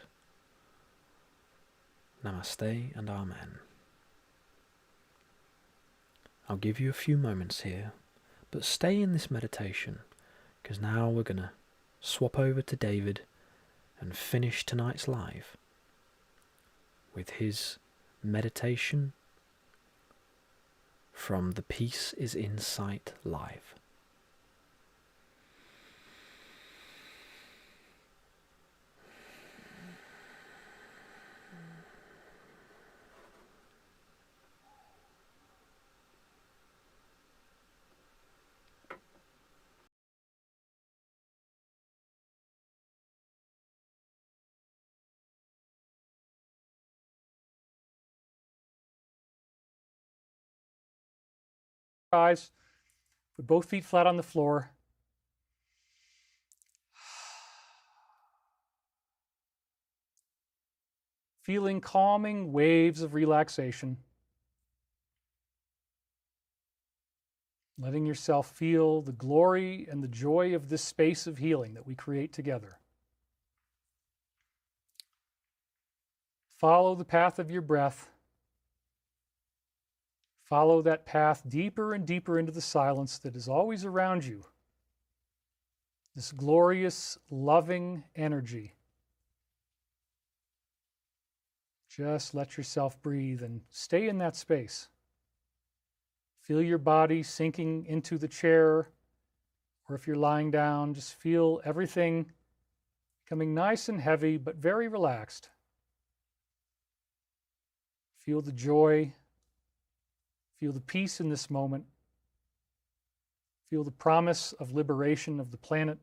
Namaste and Amen. I'll give you a few moments here, but stay in this meditation, because now we're going to swap over to David and finish tonight's live with his meditation from the Peace is in Sight Live. Eyes, put both feet flat on the floor. Feeling calming waves of relaxation. Letting yourself feel the glory and the joy of this space of healing that we create together. Follow the path of your breath. Follow that path deeper and deeper into the silence that is always around you. This glorious, loving energy. Just let yourself breathe and stay in that space. Feel your body sinking into the chair, or if you're lying down, just feel everything becoming nice and heavy, but very relaxed. Feel the joy. Feel the peace in this moment. Feel the promise of liberation of the planet.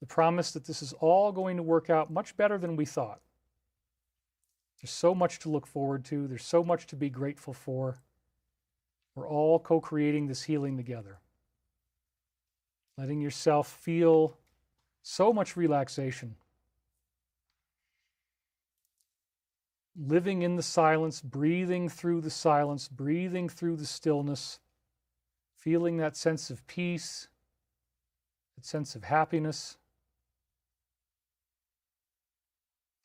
The promise that this is all going to work out much better than we thought. There's so much to look forward to. There's so much to be grateful for. We're all co-creating this healing together. Letting yourself feel so much relaxation. Living in the silence, breathing through the silence, breathing through the stillness, feeling that sense of peace, that sense of happiness,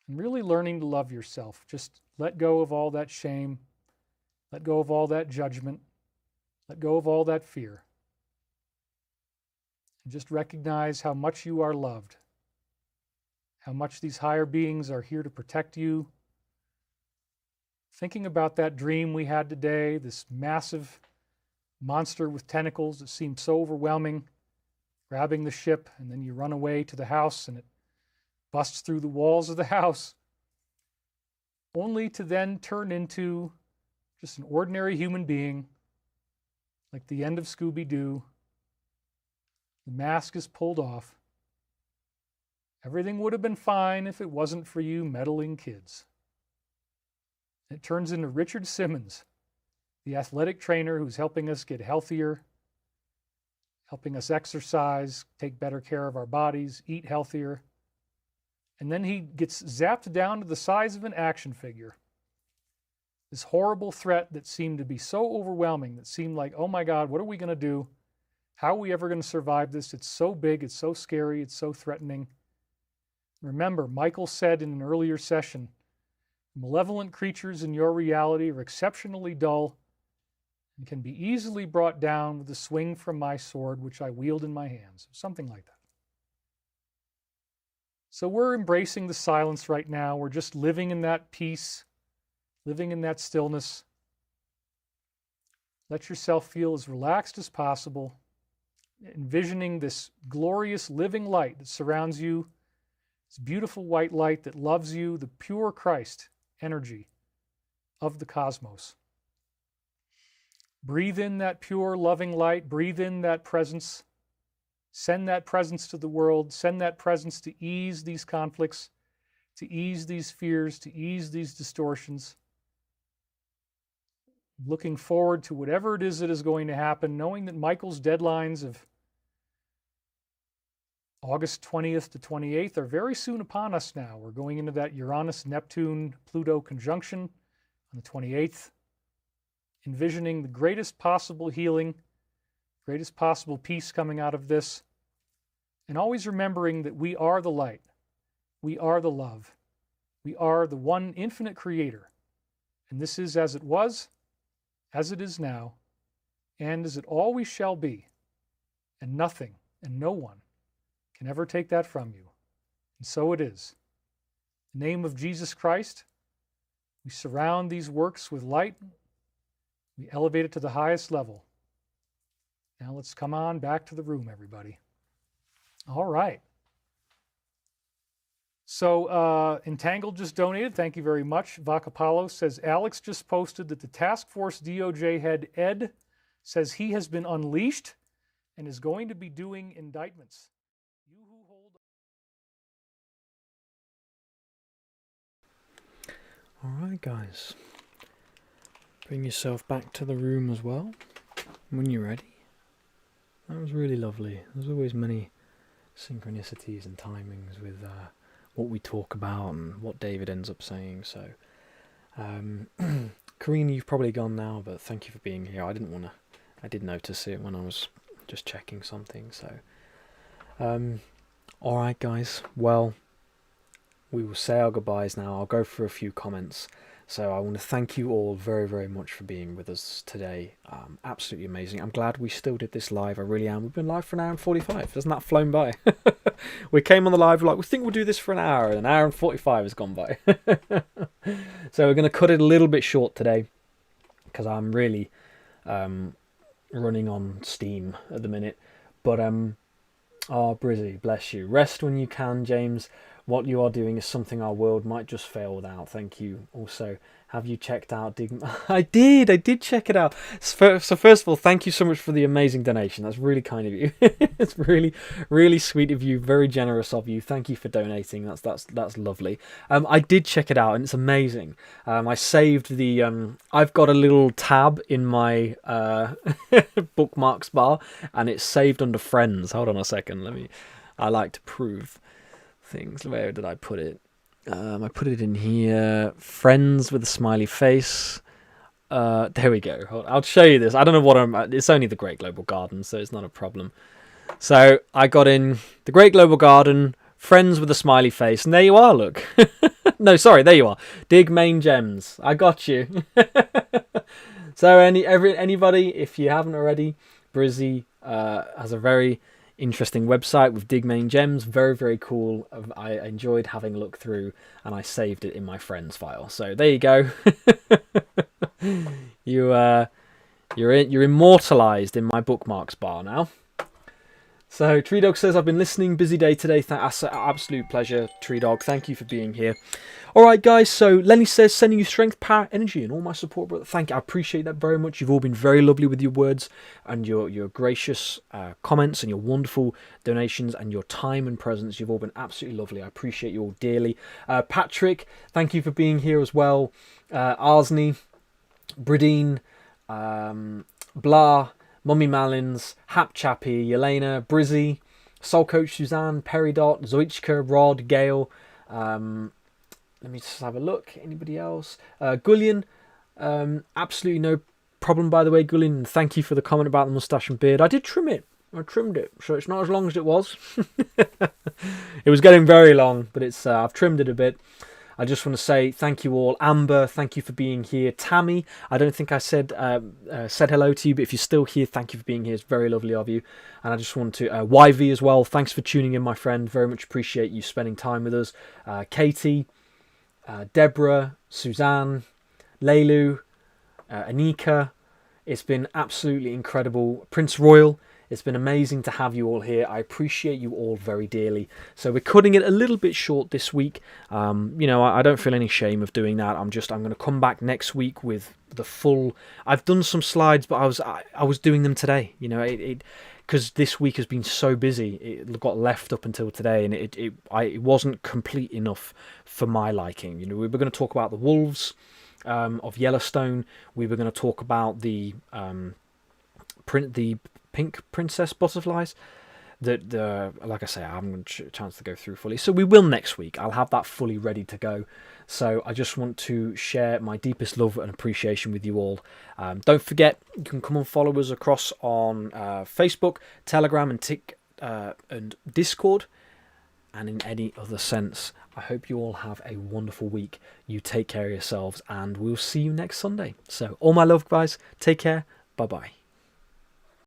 and really learning to love yourself. Just let go of all that shame, let go of all that judgment, let go of all that fear, and just recognize how much you are loved, how much these higher beings are here to protect you. Thinking about that dream we had today, this massive monster with tentacles that seemed so overwhelming, grabbing the ship, and then you run away to the house and it busts through the walls of the house, only to then turn into just an ordinary human being, like the end of Scooby-Doo. The mask is pulled off. Everything would have been fine if it wasn't for you meddling kids. It turns into Richard Simmons, the athletic trainer who's helping us get healthier, helping us exercise, take better care of our bodies, eat healthier. And then he gets zapped down to the size of an action figure. This horrible threat that seemed to be so overwhelming, that seemed like, oh my God, what are we going to do? How are we ever going to survive this? It's so big, it's so scary, it's so threatening. Remember, Michael said in an earlier session, malevolent creatures in your reality are exceptionally dull and can be easily brought down with a swing from my sword, which I wield in my hands. Something like that. So we're embracing the silence right now. We're just living in that peace, living in that stillness. Let yourself feel as relaxed as possible, envisioning this glorious living light that surrounds you, this beautiful white light that loves you, the pure Christ energy of the cosmos. Breathe in that pure, loving light. Breathe in that presence. Send that presence to the world. Send that presence to ease these conflicts, to ease these fears, to ease these distortions. Looking forward to whatever it is that is going to happen, knowing that Michael's deadlines of August 20th to 28th are very soon upon us now. We're going into that Uranus-Neptune-Pluto conjunction on the 28th, envisioning the greatest possible healing greatest possible peace coming out of this. And always remembering that we are the light. We are the love. We are the one infinite creator. And this is as it was, as it is now, and as it always shall be. And nothing and no one can ever take that from you. And so it is. In the name of Jesus Christ, we surround these works with light. We elevate it to the highest level. Now let's come on back to the room, everybody. All right. So Entangled just donated. Thank you very much. Vacapalo says, Alex just posted that the task force DOJ head, Ed, says he has been unleashed and is going to be doing indictments. You who hold... All right, guys. Bring yourself back to the room as well when you're ready. That was really lovely. There's always many synchronicities and timings with what we talk about and what David ends up saying. So, Karina, you've probably gone now, but thank you for being here. I did notice it when I was just checking something. So, all right, guys. Well, we will say our goodbyes now. I'll go through a few comments. So I want to thank you all very, very much for being with us today. Absolutely amazing. I'm glad we still did this live. I really am. We've been live for an hour and 45. Doesn't that flown by? We came on the live like, we think we'll do this for an hour. And an hour and 45 has gone by. So we're going to cut it a little bit short today, because I'm really running on steam at the minute. But, Brizzy, bless you. Rest when you can, James. What you are doing is something our world might just fail without. Thank you. Also, have you checked out I did check it out. So first of all, thank you so much for the amazing donation. That's really kind of you. It's really, really sweet of you. Very generous of you. Thank you for donating. That's lovely. I did check it out and it's amazing. I saved the I've got a little tab in my bookmarks bar and it's saved under friends. Hold on a second. I like to prove things. Where did I put it? I put it in here. Friends with a smiley face. There we go. I'll show you this. I don't know what it's only the Great Global Garden, so it's not a problem. So I got in the Great Global Garden, friends with a smiley face, and there you are, look. No, sorry, there you are. Dig main gems. I got you. So anybody, if you haven't already, Brizzy has a very interesting website with dig main gems. Very, very cool. I enjoyed having a look through and I saved it in my friends file. So there you go. You're immortalized in my bookmarks bar now. So Tree Dog says, I've been listening. Busy day today. That's an absolute pleasure, Tree Dog. Thank you for being here. All right, guys. So Lenny says, sending you strength, power, energy, and all my support, brother. Thank you. I appreciate that very much. You've all been very lovely with your words and your gracious comments and your wonderful donations and your time and presence. You've all been absolutely lovely. I appreciate you all dearly. Patrick, thank you for being here as well. Arsney, Bridine, Blah, Mummy Malins, Hap Chappy, Yelena, Brizzy, Soul Coach Suzanne, Peridot, Zoichka, Rod, Gale. Let me just have a look. Anybody else? Gullion, absolutely no problem, by the way, Gullion. Thank you for the comment about the moustache and beard. I did trim it. I trimmed it, so it's not as long as it was. It was getting very long, but it's I've trimmed it a bit. I just want to say thank you all. Amber, thank you for being here. Tammy, I don't think I said hello to you, but if you're still here, thank you for being here. It's very lovely of you. And I just want to, YV as well, thanks for tuning in, my friend. Very much appreciate you spending time with us. Katie, Deborah, Suzanne, Leilu, Anika. It's been absolutely incredible. Prince Royal, it's been amazing to have you all here. I appreciate you all very dearly. So we're cutting it a little bit short this week. I don't feel any shame of doing that. I'm going to come back next week with the full. I've done some slides, but I was doing them today. Because this week has been so busy, it got left up until today, and it wasn't complete enough for my liking. We were going to talk about the wolves of Yellowstone. We were going to talk about the pink princess butterflies. Like I say, I haven't got a chance to go through fully, so we will next week. I'll have that fully ready to go. So I just want to share my deepest love and appreciation with you all. Don't forget, you can come and follow us across on Facebook, Telegram, and Discord, and in any other sense. I hope you all have a wonderful week. You take care of yourselves, and we'll see you next Sunday. So all my love, guys. Take care. Bye-bye.